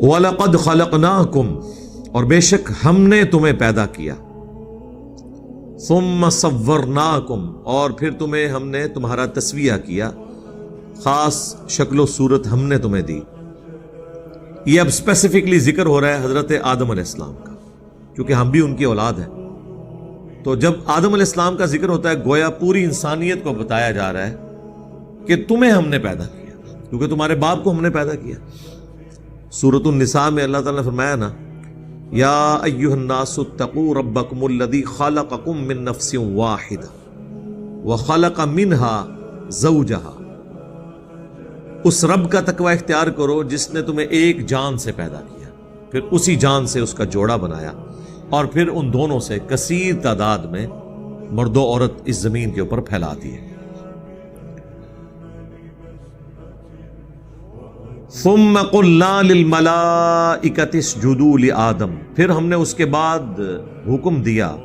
وَلَقَدْ خَلَقْنَاكُمْ، اور بے شک ہم نے تمہیں پیدا کیا، ثُمَّ صَوَّرْنَاكُمْ، اور پھر تمہیں ہم نے تمہارا تسویہ کیا، خاص شکل و صورت ہم نے تمہیں دی۔ یہ اب اسپیسیفکلی ذکر ہو رہا ہے حضرت آدم علیہ السلام کا، کیونکہ ہم بھی ان کی اولاد ہیں۔ تو جب آدم علیہ السلام کا ذکر ہوتا ہے گویا پوری انسانیت کو بتایا جا رہا ہے کہ تمہیں ہم نے پیدا کیا، کیونکہ تمہارے باپ کو ہم نے پیدا کیا۔ سورۃ النساء میں اللہ تعالیٰ نے فرمایا نا، یا ایھا الناس اتقوا ربکم الذی خلقکم من نفس واحدہ وخلق منها زوجہا، اس رب کا تقوی اختیار کرو جس نے تمہیں ایک جان سے پیدا کیا، پھر اسی جان سے اس کا جوڑا بنایا، اور پھر ان دونوں سے کثیر تعداد میں مرد و عورت اس زمین کے اوپر پھیلا دیے۔ ثم قلنا للملائکۃ اسجدوا لآدم، پھر ہم نے اس کے بعد حکم دیا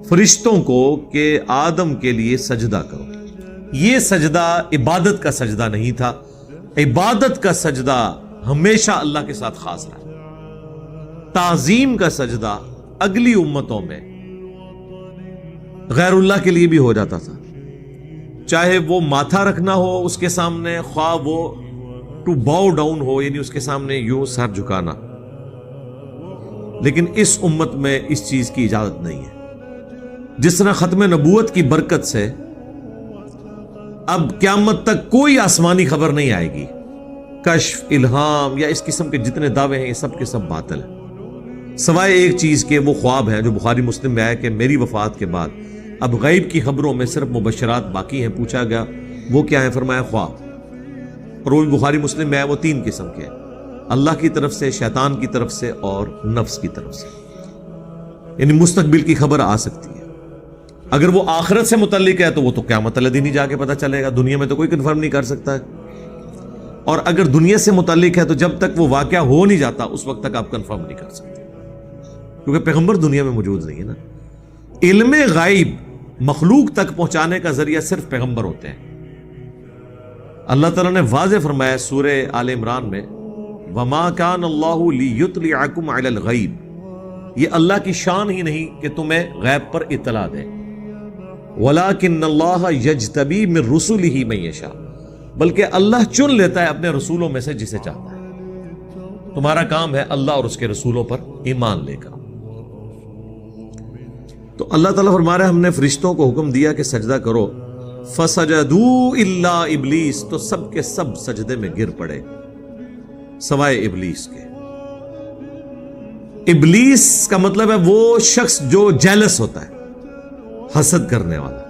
فرشتوں کو کہ آدم کے لیے سجدہ کرو۔ یہ سجدہ عبادت کا سجدہ نہیں تھا، عبادت کا سجدہ ہمیشہ اللہ کے ساتھ خاص رہا۔ تعظیم کا سجدہ اگلی امتوں میں غیر اللہ کے لیے بھی ہو جاتا تھا، چاہے وہ ماتھا رکھنا ہو اس کے سامنے، خواہ وہ ٹو باؤ ڈاؤن ہو، یعنی اس کے سامنے یوں سر جھکانا، لیکن اس امت میں اس چیز کی اجازت نہیں ہے۔ جس طرح ختم نبوت کی برکت سے اب قیامت تک کوئی آسمانی خبر نہیں آئے گی، کشف، الہام یا اس قسم کے جتنے دعوے ہیں یہ سب کے سب باطل ہیں، سوائے ایک چیز کے، وہ خواب ہیں جو بخاری مسلم میں آیا کہ میری وفات کے بعد اب غیب کی خبروں میں صرف مبشرات باقی ہیں۔ پوچھا گیا وہ کیا ہیں، فرمایا خواب، اور وہ بھی بخاری مسلم میں آیا، وہ 3 قسم کے ہیں، اللہ کی طرف سے، شیطان کی طرف سے اور نفس کی طرف سے، یعنی مستقبل کی خبر آ سکتی ہے۔ اگر وہ آخرت سے متعلق ہے تو وہ تو قیامت والے دن ہی جا کے پتہ چلے گا، دنیا میں تو کوئی کنفرم نہیں کر سکتا ہے، اور اگر دنیا سے متعلق ہے تو جب تک وہ واقعہ ہو نہیں جاتا اس وقت تک آپ کنفرم نہیں کر سکتے، کیونکہ پیغمبر دنیا میں موجود نہیں ہے نا۔ علم غیب مخلوق تک پہنچانے کا ذریعہ صرف پیغمبر ہوتے ہیں۔ اللہ تعالیٰ نے واضح فرمایا سورہ آل عمران میں، وَمَا كَانَ اللَّهُ لِيُطْلِعَكُمْ عَلَى الْغَيْبِ، یہ اللہ کی شان ہی نہیں کہ تمہیں غیب پر اطلاع دے، وَلَكِنَّ اللَّهَ يَجْتَبِي مِن رُّسُلِهِ مَن يَشَاءُ، بلکہ اللہ چن لیتا ہے اپنے رسولوں میں سے جسے چاہتا ہے۔ تمہارا کام ہے اللہ اور اس کے رسولوں پر ایمان لے کر۔ تو اللہ تعالیٰ فرما رہا ہے ہم نے فرشتوں کو حکم دیا کہ سجدہ کرو، فَسَجَدُوا إِلَّا إِبْلِيسَ، تو سب کے سب سجدے میں گر پڑے سوائے ابلیس کے۔ ابلیس کا مطلب ہے وہ شخص جو جیلس ہوتا ہے، حسد کرنے والا۔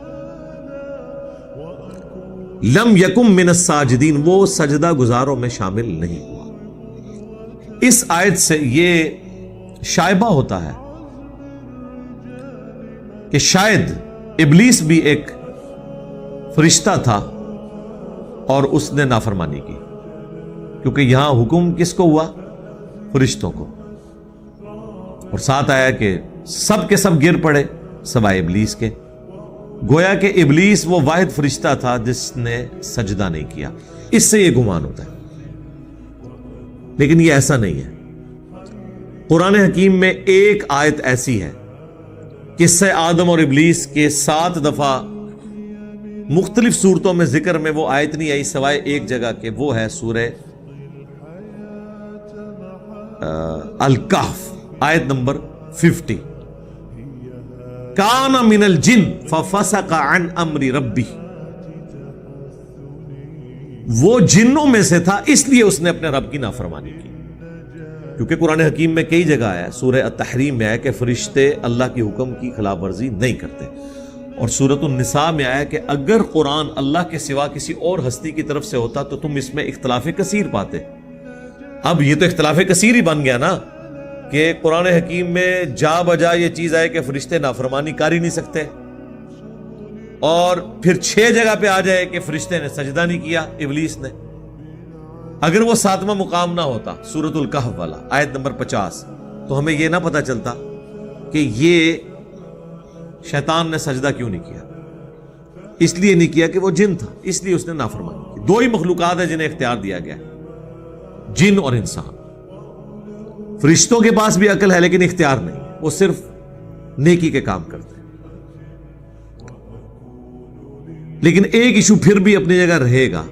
لم یکم من الساجدین، وہ سجدہ گزاروں میں شامل نہیں ہوا۔ اس آیت سے یہ شائبہ ہوتا ہے کہ شاید ابلیس بھی ایک فرشتہ تھا اور اس نے نافرمانی کی، کیونکہ یہاں حکم کس کو ہوا؟ فرشتوں کو، اور ساتھ آیا کہ سب کے سب گر پڑے سوائے ابلیس کے۔ گویا کہ ابلیس وہ واحد فرشتہ تھا جس نے سجدہ نہیں کیا۔ اس سے یہ گمان ہوتا ہے، لیکن یہ ایسا نہیں ہے۔ قرآن حکیم میں ایک آیت ایسی ہے، قصہ آدم اور ابلیس کے 7 دفعہ مختلف صورتوں میں ذکر میں وہ آیت نہیں آئی سوائے ایک جگہ کہ وہ ہے سورہ الکہف، آیت نمبر 50، کان من الجن ففسق عن امر ربی، وہ جنوں میں سے تھا اس لیے اس نے اپنے رب کی نافرمانی کی۔ کیونکہ قرآن حکیم میں کئی جگہ ہے، سورہ التحریم میں ہے کہ فرشتے اللہ کی حکم کی خلاف ورزی نہیں کرتے، اور سورۃ النساء میں آیا کہ اگر قرآن اللہ کے سوا کسی اور ہستی کی طرف سے ہوتا تو تم اس میں اختلاف کثیر پاتے۔ اب یہ تو اختلاف کثیر ہی بن گیا نا، کہ قرآن حکیم میں جا بجا یہ چیز آئے کہ فرشتے نافرمانی کر ہی نہیں سکتے، اور پھر 6 جگہ پہ آ جائے کہ فرشتے نے سجدہ نہیں کیا ابلیس نے۔ اگر وہ 7واں مقام نہ ہوتا سورۃ الکہف والا آیت نمبر 50، تو ہمیں یہ نہ پتا چلتا کہ یہ شیطان نے سجدہ کیوں نہیں کیا۔ اس لیے نہیں کیا کہ وہ جن تھا، اس لیے اس نے نافرمانی کی۔ 2 ہی مخلوقات ہیں جنہیں اختیار دیا گیا، جن اور انسان۔ فرشتوں کے پاس بھی عقل ہے لیکن اختیار نہیں، وہ صرف نیکی کے کام کرتے ہیں۔ لیکن ایک ایشو پھر بھی اپنی جگہ رہے گا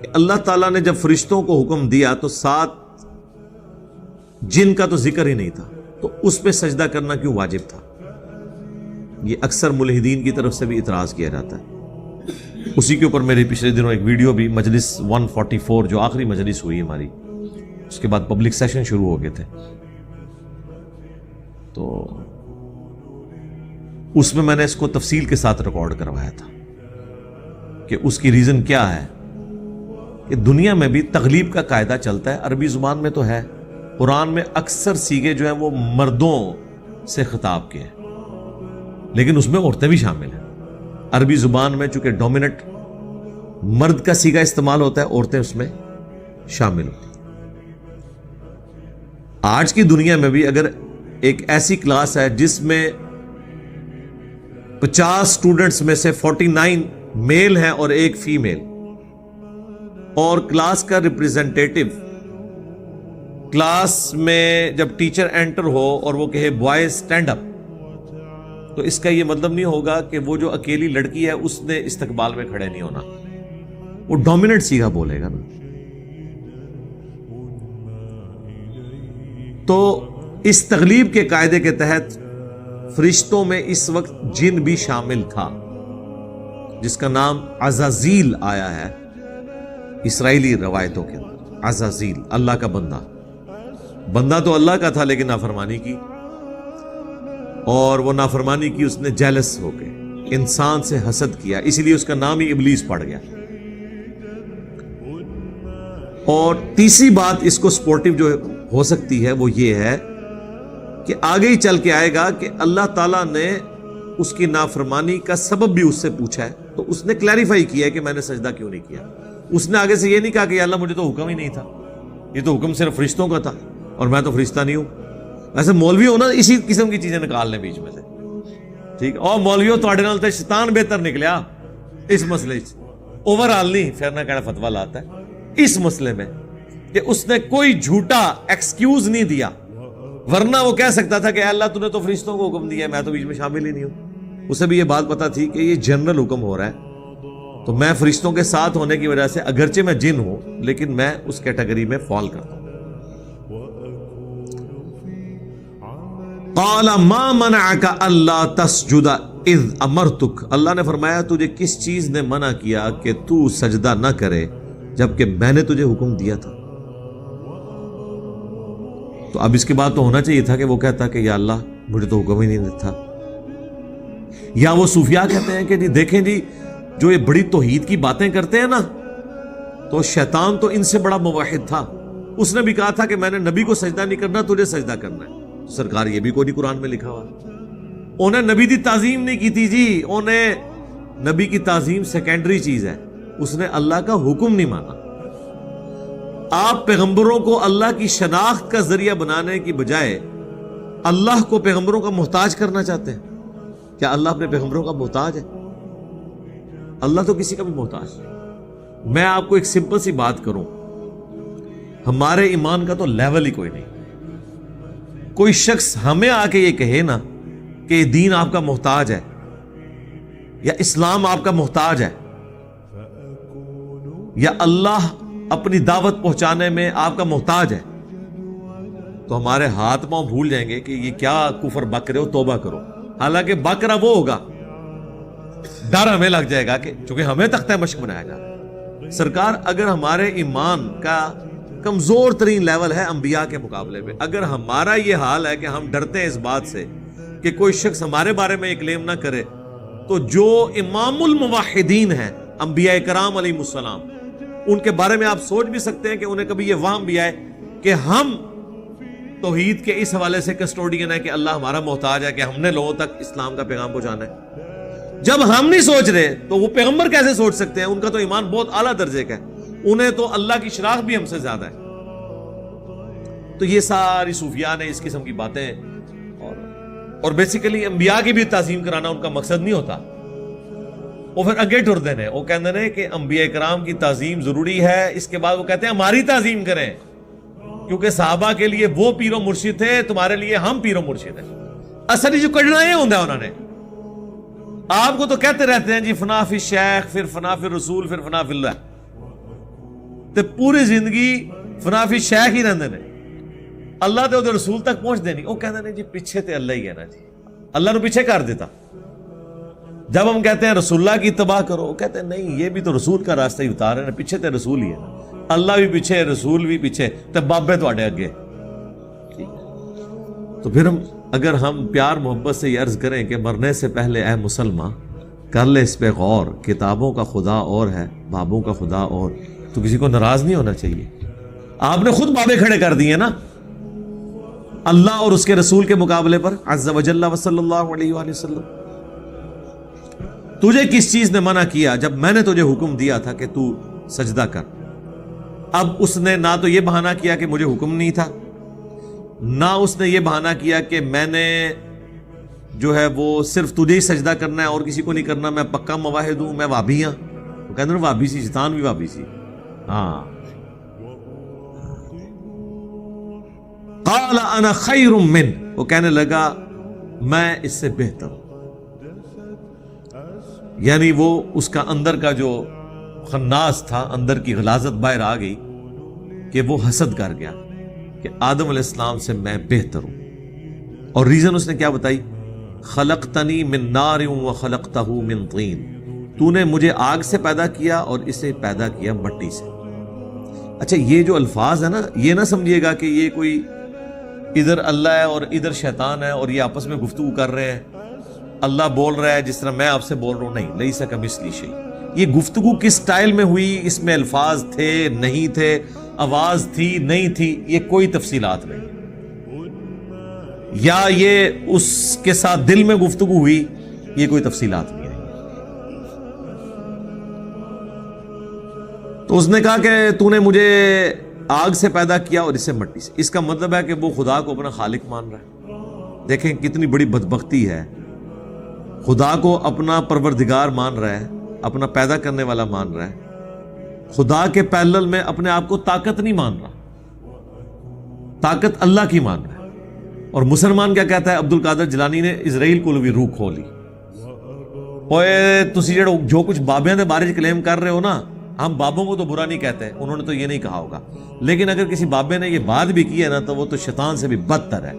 کہ اللہ تعالیٰ نے جب فرشتوں کو حکم دیا تو ساتھ جن کا تو ذکر ہی نہیں تھا، تو اس پہ سجدہ کرنا کیوں واجب تھا؟ یہ اکثر ملحدین کی طرف سے بھی اعتراض کیا جاتا ہے۔ اسی کے اوپر میرے پچھلے دنوں ایک ویڈیو بھی، مجلس 144 جو آخری مجلس ہوئی ہماری، اس کے بعد پبلک سیشن شروع ہو گئے تھے، تو اس میں نے اس کو تفصیل کے ساتھ ریکارڈ کروایا تھا کہ اس کی ریزن کیا ہے کہ دنیا میں بھی تغلیب کا قاعدہ چلتا ہے، عربی زبان میں تو ہے، قرآن میں اکثر صیغے جو ہیں وہ مردوں سے خطاب کے ہیں، لیکن اس میں عورتیں بھی شامل ہیں۔ عربی زبان میں چونکہ ڈومیننٹ مرد کا صیغہ استعمال ہوتا ہے، عورتیں اس میں شامل ہوتی ہیں۔ آج کی دنیا میں بھی اگر ایک ایسی کلاس ہے جس میں 50 اسٹوڈنٹس میں سے 49 میل ہیں اور ایک فیمیل، اور کلاس کا ریپریزنٹیٹو کلاس میں جب ٹیچر انٹر ہو اور وہ کہے بوائز اسٹینڈ اپ، تو اس کا یہ مطلب نہیں ہوگا کہ وہ جو اکیلی لڑکی ہے اس نے استقبال میں کھڑے نہیں ہونا، وہ ڈومیننٹ صیغہ بولے گا نا۔ تو اس تغلیب کے قاعدے کے تحت فرشتوں میں اس وقت جن بھی شامل تھا، جس کا نام عزازیل آیا ہے اسرائیلی روایتوں کے اندر۔ عزازیل اللہ کا بندہ تو اللہ کا تھا لیکن نافرمانی کی، اور وہ نافرمانی کی اس نے جیلس ہو کے انسان سے حسد کیا، اسی لیے اس کا نام ہی ابلیس پڑ گیا۔ اور تیسری بات اس کو سپورٹیو جو ہو سکتی ہے وہ یہ ہے کہ آگے ہی چل کے آئے گا کہ اللہ تعالیٰ نے اس کی نافرمانی کا سبب بھی اس سے پوچھا ہے، تو اس نے کلیریفائی کیا ہے کہ میں نے سجدہ کیوں نہیں کیا۔ اس نے آگے سے یہ نہیں کہا کہ یا اللہ مجھے تو حکم ہی نہیں تھا، یہ تو حکم صرف فرشتوں کا تھا اور میں تو فرشتہ نہیں ہوں۔ ویسے مولوی ہونا اسی قسم کی چیزیں نکال لیں بیچ میں سے، ٹھیک، اور مولویوں تواڈے نال تے شیطان بہتر نکلیا اس مسئلے اوور آل نہیں، پھر نہ کہنا فتویٰ لاتا ہے اس مسئلے میں کہ اس نے کوئی جھوٹا ایکسکیوز نہیں دیا، ورنہ وہ کہہ سکتا تھا کہ اللہ تو نے تو فرشتوں کو حکم دیا ہے، میں تو بیچ میں شامل ہی نہیں ہوں۔ اسے بھی یہ بات پتا تھی کہ یہ جنرل حکم ہو رہا ہے، تو میں فرشتوں کے ساتھ ہونے کی وجہ سے اگرچہ میں جن ہوں لیکن میں اس کیٹیگری میں فال کرتا ہوں۔ قال ما منعك الا تسجد اذ امرتك، اللہ نے فرمایا تجھے کس چیز نے منع کیا کہ تو سجدہ نہ کرے جبکہ میں نے تجھے حکم دیا تھا۔ تو اب اس کے بعد تو ہونا چاہیے تھا کہ وہ کہتا کہ یا اللہ مجھے تو حکم ہی نہیں تھا، یا وہ صوفیاء کہتے ہیں کہ جی دیکھیں جی جو یہ بڑی توحید کی باتیں کرتے ہیں نا، تو شیطان تو ان سے بڑا موحد تھا، اس نے بھی کہا تھا کہ میں نے نبی کو سجدہ نہیں کرنا، تجھے سجدہ کرنا ہے۔ سرکار یہ بھی کوئی نہیں قرآن میں لکھا ہوا، انہیں نبی دی تعظیم نہیں کی تھی جی، انہیں نبی کی تعظیم سیکنڈری چیز ہے، اس نے اللہ کا حکم نہیں مانا۔ آپ پیغمبروں کو اللہ کی شناخت کا ذریعہ بنانے کی بجائے اللہ کو پیغمبروں کا محتاج کرنا چاہتے ہیں۔ کیا اللہ اپنے پیغمبروں کا محتاج ہے؟ اللہ تو کسی کا بھی محتاج نہیں۔ میں آپ کو ایک سمپل سی بات کروں، ہمارے ایمان کا تو لیول ہی کوئی نہیں۔ کوئی شخص ہمیں آ کے یہ کہے نا کہ یہ دین آپ کا محتاج ہے یا اسلام آپ کا محتاج ہے یا اللہ اپنی دعوت پہنچانے میں آپ کا محتاج ہے، تو ہمارے ہاتھ پاؤں بھول جائیں گے کہ یہ کیا کفر بک رہے ہو، توبہ کرو۔ حالانکہ بک رہا وہ ہوگا، ڈر ہمیں لگ جائے گا کہ چونکہ ہمیں تختہ مشق بنایا جا۔ سرکار اگر ہمارے ایمان کا کمزور ترین لیول ہے انبیاء کے مقابلے میں، اگر ہمارا یہ حال ہے کہ ہم ڈرتے ہیں اس بات سے کہ کوئی شخص ہمارے بارے میں یہ کلیم نہ کرے، تو جو امام الموحدین ہیں انبیاء کرام علیہ السلام، ان کے بارے میں آپ سوچ بھی سکتے ہیں کہ انہیں کبھی یہ وہم بھی آئے کہ ہم توحید کے اس حوالے سے کسٹوڈین ہے کہ اللہ ہمارا محتاج ہے کہ ہم نے لوگوں تک اسلام کا پیغام پہنچانا ہے۔ جب ہم نہیں سوچ رہے تو وہ پیغمبر کیسے سوچ سکتے ہیں؟ ان کا تو ایمان بہت اعلیٰ درجے کا ہے، انہیں تو اللہ کی شناخت بھی ہم سے زیادہ ہے۔ تو یہ ساری صوفیاء نے اس قسم کی باتیں اور بیسیکلی انبیاء کی بھی تعظیم کرانا ان کا مقصد نہیں ہوتا، وہ پھر اگے ٹردے ہیں، وہ کہتے ہیں کہ انبیاء کرام کی تعظیم ضروری ہے، اس کے بعد وہ کہتے ہیں ہماری تعظیم کریں۔ کیونکہ صحابہ کے لیے وہ پیر و مرشد تھے، تمہارے لیے ہم پیر و مرشد ہیں. اصل جو کڑنا یہ ہوتا ہے انہوں نے. آپ کو تو کہتے رہتے ہیں جی فنا فی شیخ، پھر فنا فی رسول، پھر فنا فی اللہ، تے پوری زندگی فنا فی شیخ ہی رہندے نے. اللہ تے او رسول تک پہنچ دے نہیں. وہ کہتے ہیں جی پیچھے تے اللہ ہی ہے نا جی، اللہ نے پیچھے کر دیتا. جب ہم کہتے ہیں رسول اللہ کی اتباع کرو، وہ کہتے ہیں نہیں یہ بھی تو رسول کا راستہ ہی اتار رہے ہیں، پیچھے تے رسول ہی ہے نا. اللہ بھی پیچھے، رسول بھی پیچھے، تے بابے تواڈے اگے. تو پھر اگر ہم پیار محبت سے یہ عرض کریں کہ مرنے سے پہلے اے مسلمان کر لے اس پہ غور، کتابوں کا خدا اور ہے، بابوں کا خدا اور، تو کسی کو ناراض نہیں ہونا چاہیے. آپ نے خود بابے کھڑے کر دیے نا اللہ اور اس کے رسول کے مقابلے پر، عز وجل و صلی اللہ علیہ وآلہ وسلم. تجھے کس چیز نے منع کیا جب میں نے تجھے حکم دیا تھا کہ تو سجدہ کر؟ اب اس نے نہ تو یہ بہانہ کیا کہ مجھے حکم نہیں تھا، نہ اس نے یہ بہانہ کیا کہ میں نے جو ہے وہ صرف تجھے ہی سجدہ کرنا ہے اور کسی کو نہیں کرنا، میں پکا مواحد ہوں، میں وابی ہوں. وہ کہتے ہیں وابی سی، شیطان بھی وابی سی. ہاں قال انا خیر من، وہ کہنے لگا میں اس سے بہتر ہوں. یعنی وہ اس کا اندر کا جو خناس تھا، اندر کی غلاظت باہر آ گئی کہ وہ حسد کر گیا کہ آدم علیہ السلام سے میں بہتر ہوں. اور ریزن اس نے کیا بتائی؟ خلقتنی من نار و خلقتہ من طین، تو نے مجھے آگ سے پیدا کیا اور اسے پیدا کیا مٹی سے. اچھا یہ جو الفاظ ہے نا، یہ نہ سمجھیے گا کہ یہ کوئی ادھر اللہ ہے اور ادھر شیطان ہے اور یہ آپس میں گفتگو کر رہے ہیں، اللہ بول رہا ہے جس طرح میں آپ سے بول رہا ہوں. نہیں، لیس کمثلہ شیء. یہ گفتگو کس سٹائل میں ہوئی، اس میں الفاظ تھے نہیں تھے، آواز تھی نہیں تھی، یہ کوئی تفصیلات نہیں. یا یہ اس کے ساتھ دل میں گفتگو ہوئی، یہ کوئی تفصیلات نہیں ہے. تو اس نے کہا کہ تو نے مجھے آگ سے پیدا کیا اور اسے مٹی سے. اس کا مطلب ہے کہ وہ خدا کو اپنا خالق مان رہا ہے. دیکھیں کتنی بڑی بدبختی ہے، خدا کو اپنا پروردگار مان رہا ہے، اپنا پیدا کرنے والا مان رہا ہے، خدا کے پیرلل میں اپنے آپ کو طاقت نہیں مان رہا، طاقت اللہ کی مان رہا ہے. اور مسلمان کیا کہتا ہے؟ عبد القادر جیلانی نے اسرائیل کو بھی روح کھولی. اوے تسی جو کچھ بابیاں دے بارے کلیم کر رہے ہو نا، ہم بابوں کو تو برا نہیں کہتے، انہوں نے تو یہ نہیں کہا ہوگا، لیکن اگر کسی بابے نے یہ بات بھی کی ہے نا تو وہ تو شیطان سے بھی بدتر ہے.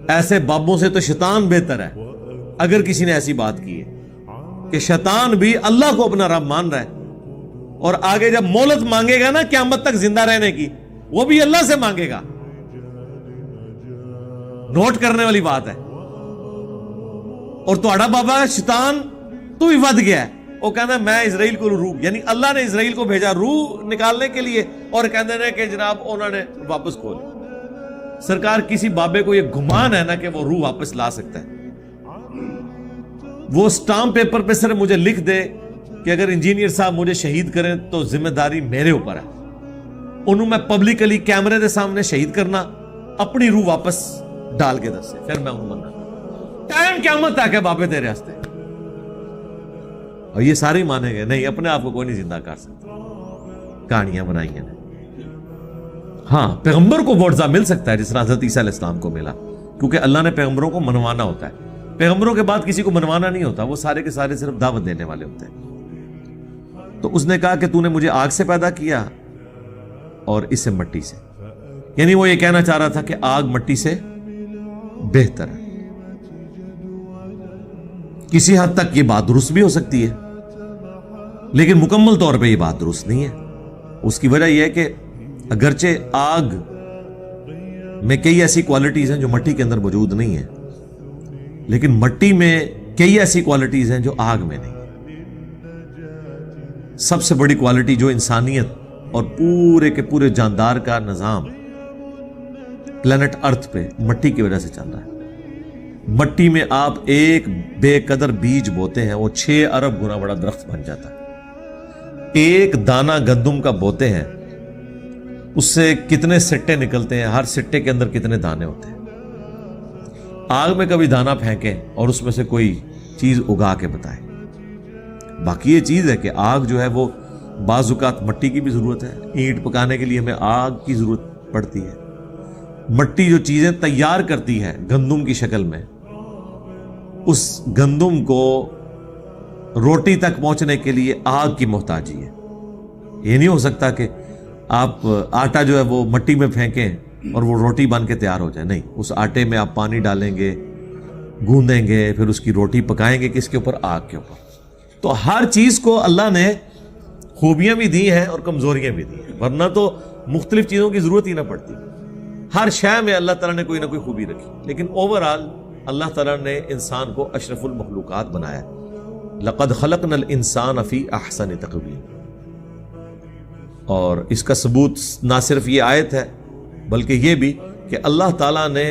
ایسے بابوں سے تو شیطان بہتر ہے. اگر کسی نے ایسی بات کی ہے کہ شیطان بھی اللہ کو اپنا رب مان رہا ہے اور آگے جب مہلت مانگے گا نا قیامت تک زندہ رہنے کی، وہ بھی اللہ سے مانگے گا. نوٹ کرنے والی بات ہے. اور تہاڈا بابا شیطان تو بھی ود گیا ہے، وہ کہنا میں اسرائیل کو روح، یعنی اللہ نے اسرائیل کو بھیجا روح نکالنے کے لیے، اور کہتے ہیں کہ جناب انہوں نے واپس کھولی. سرکار کسی بابے کو یہ گمان ہے نا کہ وہ روح واپس لا سکتا ہے، وہ سٹامپ پیپر پہ صرف مجھے لکھ دے کہ اگر انجینئر صاحب مجھے شہید کریں تو ذمہ داری میرے اوپر ہے. انہوں میں پبلکلی کیمرے دے سامنے شہید کرنا، اپنی روح واپس ڈال کے دسے، پھر میں انہوں مننا. ٹائم قیامت تک ہے بابے تیرے راستے. اور یہ سارے مانیں گے نہیں، اپنے آپ کو کوئی نہیں زندہ کر سکتا، کہانیاں بنائی ہیں. ہاں پیغمبر کو معجزہ مل سکتا ہے جس طرح حضرت عیسیٰ علیہ السلام کو ملا، کیونکہ اللہ نے پیغمبروں کو منوانا ہوتا ہے. پیغمبروں کے بعد کسی کو منوانا نہیں ہوتا، وہ سارے کے سارے صرف دعوت دینے والے ہوتے ہیں. تو اس نے کہا کہ تو نے مجھے آگ سے پیدا کیا اور اس سے مٹی سے. یعنی وہ یہ کہنا چاہ رہا تھا کہ آگ مٹی سے بہتر ہے. کسی حد تک یہ بات درست بھی ہو سکتی ہے، لیکن مکمل طور پہ یہ بات درست نہیں ہے. اس کی وجہ یہ ہے کہ اگرچہ آگ میں کئی ایسی کوالٹیز ہیں جو مٹی کے اندر موجود نہیں ہیں، لیکن مٹی میں کئی ایسی کوالٹیز ہیں جو آگ میں نہیں. سب سے بڑی کوالٹی جو انسانیت اور پورے کے پورے جاندار کا نظام پلانٹ ارتھ پہ مٹی کی وجہ سے چل رہا ہے. مٹی میں آپ ایک بے قدر بیج بوتے ہیں، وہ 6 ارب گنا بڑا درخت بن جاتا ہے. ایک دانہ گندم کا بوتے ہیں، اس سے کتنے سٹے نکلتے ہیں، ہر سٹے کے اندر کتنے دانے ہوتے ہیں. آگ میں کبھی دانہ پھینکیں اور اس میں سے کوئی چیز اگا کے بتائیں. باقی یہ چیز ہے کہ آگ جو ہے وہ بعض اوقات مٹی کی بھی ضرورت ہے، اینٹ پکانے کے لیے ہمیں آگ کی ضرورت پڑتی ہے. مٹی جو چیزیں تیار کرتی ہے گندم کی شکل میں، اس گندم کو روٹی تک پہنچنے کے لیے آگ کی محتاجی ہے. یہ نہیں ہو سکتا کہ آپ آٹا جو ہے وہ مٹی میں پھینکیں اور وہ روٹی بن کے تیار ہو جائے. نہیں، اس آٹے میں آپ پانی ڈالیں گے، گوندیں گے، پھر اس کی روٹی پکائیں گے کس کے اوپر؟ آگ کے اوپر. تو ہر چیز کو اللہ نے خوبیاں بھی دی ہیں اور کمزوریاں بھی دی ہیں، ورنہ تو مختلف چیزوں کی ضرورت ہی نہ پڑتی. ہر شے میں اللہ تعالیٰ نے کوئی نہ کوئی خوبی رکھی، لیکن اوورآل اللہ تعالیٰ نے انسان کو اشرف المخلوقات بنایا. لقد خلقنا الانسان فی احسن تقویم. اور اس کا ثبوت نہ صرف یہ آیت ہے بلکہ یہ بھی کہ اللہ تعالیٰ نے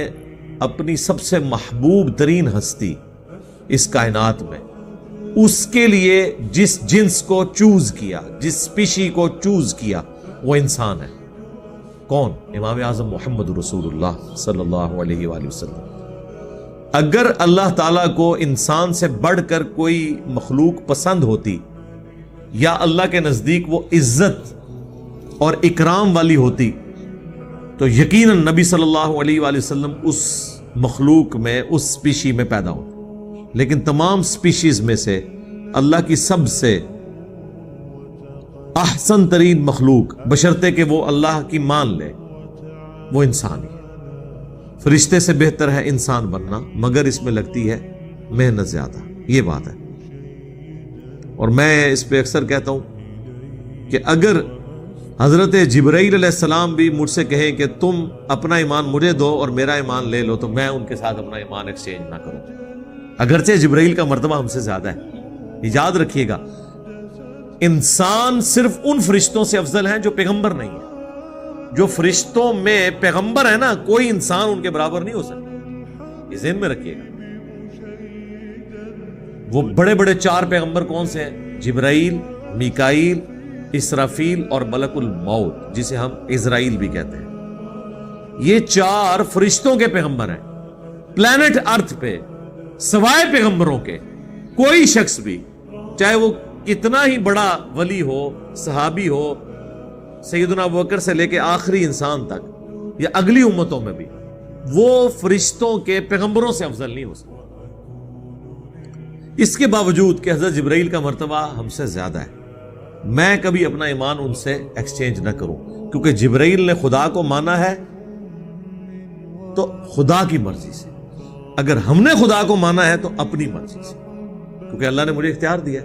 اپنی سب سے محبوب ترین ہستی اس کائنات میں، اس کے لیے جس جنس کو چوز کیا، جس اسپیشی کو چوز کیا، وہ انسان ہے. کون؟ امام اعظم محمد رسول اللہ صلی اللہ علیہ وآلہ وسلم. اگر اللہ تعالیٰ کو انسان سے بڑھ کر کوئی مخلوق پسند ہوتی یا اللہ کے نزدیک وہ عزت اور اکرام والی ہوتی تو یقیناً نبی صلی اللہ علیہ وآلہ وسلم اس مخلوق میں، اس اسپیشی میں پیدا ہوتے. لیکن تمام اسپیشیز میں سے اللہ کی سب سے احسن ترین مخلوق، بشرطے کہ وہ اللہ کی مان لے، وہ انسان ہی ہے. فرشتے سے بہتر ہے انسان بننا، مگر اس میں لگتی ہے محنت زیادہ. یہ بات ہے. اور میں اس پہ اکثر کہتا ہوں کہ اگر حضرت جبرائیل علیہ السلام بھی مجھ سے کہیں کہ تم اپنا ایمان مجھے دو اور میرا ایمان لے لو، تو میں ان کے ساتھ اپنا ایمان ایکسچینج نہ کروں، اگرچہ جبرائیل کا مرتبہ ہم سے زیادہ ہے. یاد رکھیے گا، انسان صرف ان فرشتوں سے افضل ہیں جو پیغمبر نہیں ہیں. جو فرشتوں میں پیغمبر ہے نا، کوئی انسان ان کے برابر نہیں ہو سکتا. یہ ذہن میں رکھیے گا. وہ بڑے بڑے 4 پیغمبر کون سے ہیں؟ جبرائیل، میکائیل، اسرافیل اور ملک الموت، جسے ہم اسرائیل بھی کہتے ہیں. یہ 4 فرشتوں کے پیغمبر ہیں. پلانٹ ارتھ پہ سوائے پیغمبروں کے کوئی شخص بھی، چاہے وہ کتنا ہی بڑا ولی ہو، صحابی ہو، سیدنا ابوبکر سے لے کے آخری انسان تک یا اگلی امتوں میں بھی، وہ فرشتوں کے پیغمبروں سے افضل نہیں ہو سکتا. اس کے باوجود کہ حضرت جبرائیل کا مرتبہ ہم سے زیادہ ہے، میں کبھی اپنا ایمان ان سے ایکسچینج نہ کروں، کیونکہ جبرائیل نے خدا کو مانا ہے تو خدا کی مرضی سے، اگر ہم نے خدا کو مانا ہے تو اپنی مرضی سے، کیونکہ اللہ نے مجھے اختیار دیا.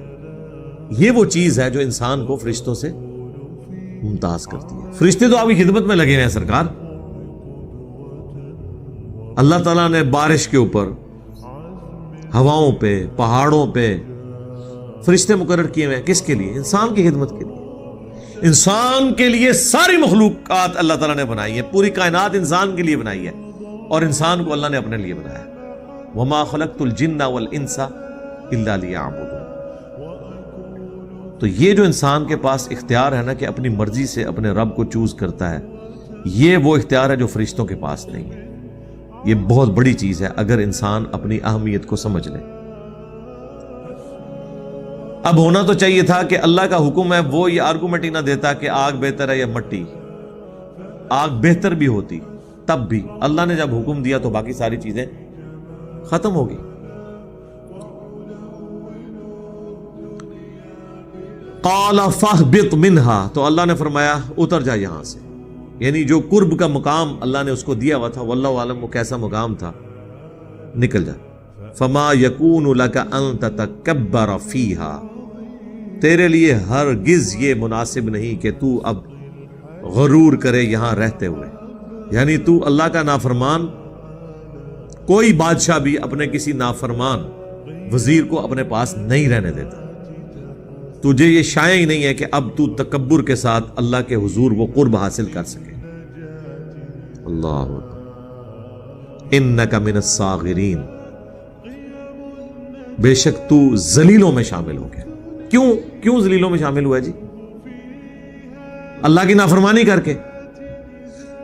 یہ وہ چیز ہے جو انسان کو فرشتوں سے ممتاز کرتی ہے. فرشتے تو آپ کی خدمت میں لگے ہوئے ہیں سرکار. اللہ تعالیٰ نے بارش کے اوپر، ہواؤں پہ، پہاڑوں پہ فرشتے مقرر کیے ہوئے ہیں. کس کے لیے؟ انسان کی خدمت کے لیے. انسان کے لیے ساری مخلوقات اللہ تعالیٰ نے بنائی ہے، پوری کائنات انسان کے لیے بنائی ہے، اور انسان کو اللہ نے اپنے لیے بنایا. وما خلقت الجن والانس الا لیعبدون. تو یہ جو انسان کے پاس اختیار ہے نا کہ اپنی مرضی سے اپنے رب کو چوز کرتا ہے، یہ وہ اختیار ہے جو فرشتوں کے پاس نہیں ہے. یہ بہت بڑی چیز ہے اگر انسان اپنی اہمیت کو سمجھ لے. اب ہونا تو چاہیے تھا کہ اللہ کا حکم ہے، وہ یہ آرگومنٹ ہی نہ دیتا کہ آگ بہتر ہے یا مٹی. آگ بہتر بھی ہوتی، تب بھی اللہ نے جب حکم دیا تو باقی ساری چیزیں ختم ہوگی. قال فاہبط منہا، تو اللہ نے فرمایا اتر جا یہاں سے. یعنی جو قرب کا مقام اللہ نے اس کو دیا ہوا تھا، واللہ عالم وہ کیسا مقام تھا، نکل جا. فما یکون لک ان تتکبر فیہا، تیرے لیے ہرگز یہ مناسب نہیں کہ تو اب غرور کرے یہاں رہتے ہوئے. یعنی تو اللہ کا نافرمان، کوئی بادشاہ بھی اپنے کسی نافرمان وزیر کو اپنے پاس نہیں رہنے دیتا. تجھے یہ شائع ہی نہیں ہے کہ اب تو تکبر کے ساتھ اللہ کے حضور وہ قرب حاصل کر سکے. اللہ انک من الصاغرین، بے شک تو ذلیلوں میں شامل ہو گیا. کیوں ذلیلوں میں شامل ہوا جی؟ اللہ کی نافرمانی کر کے.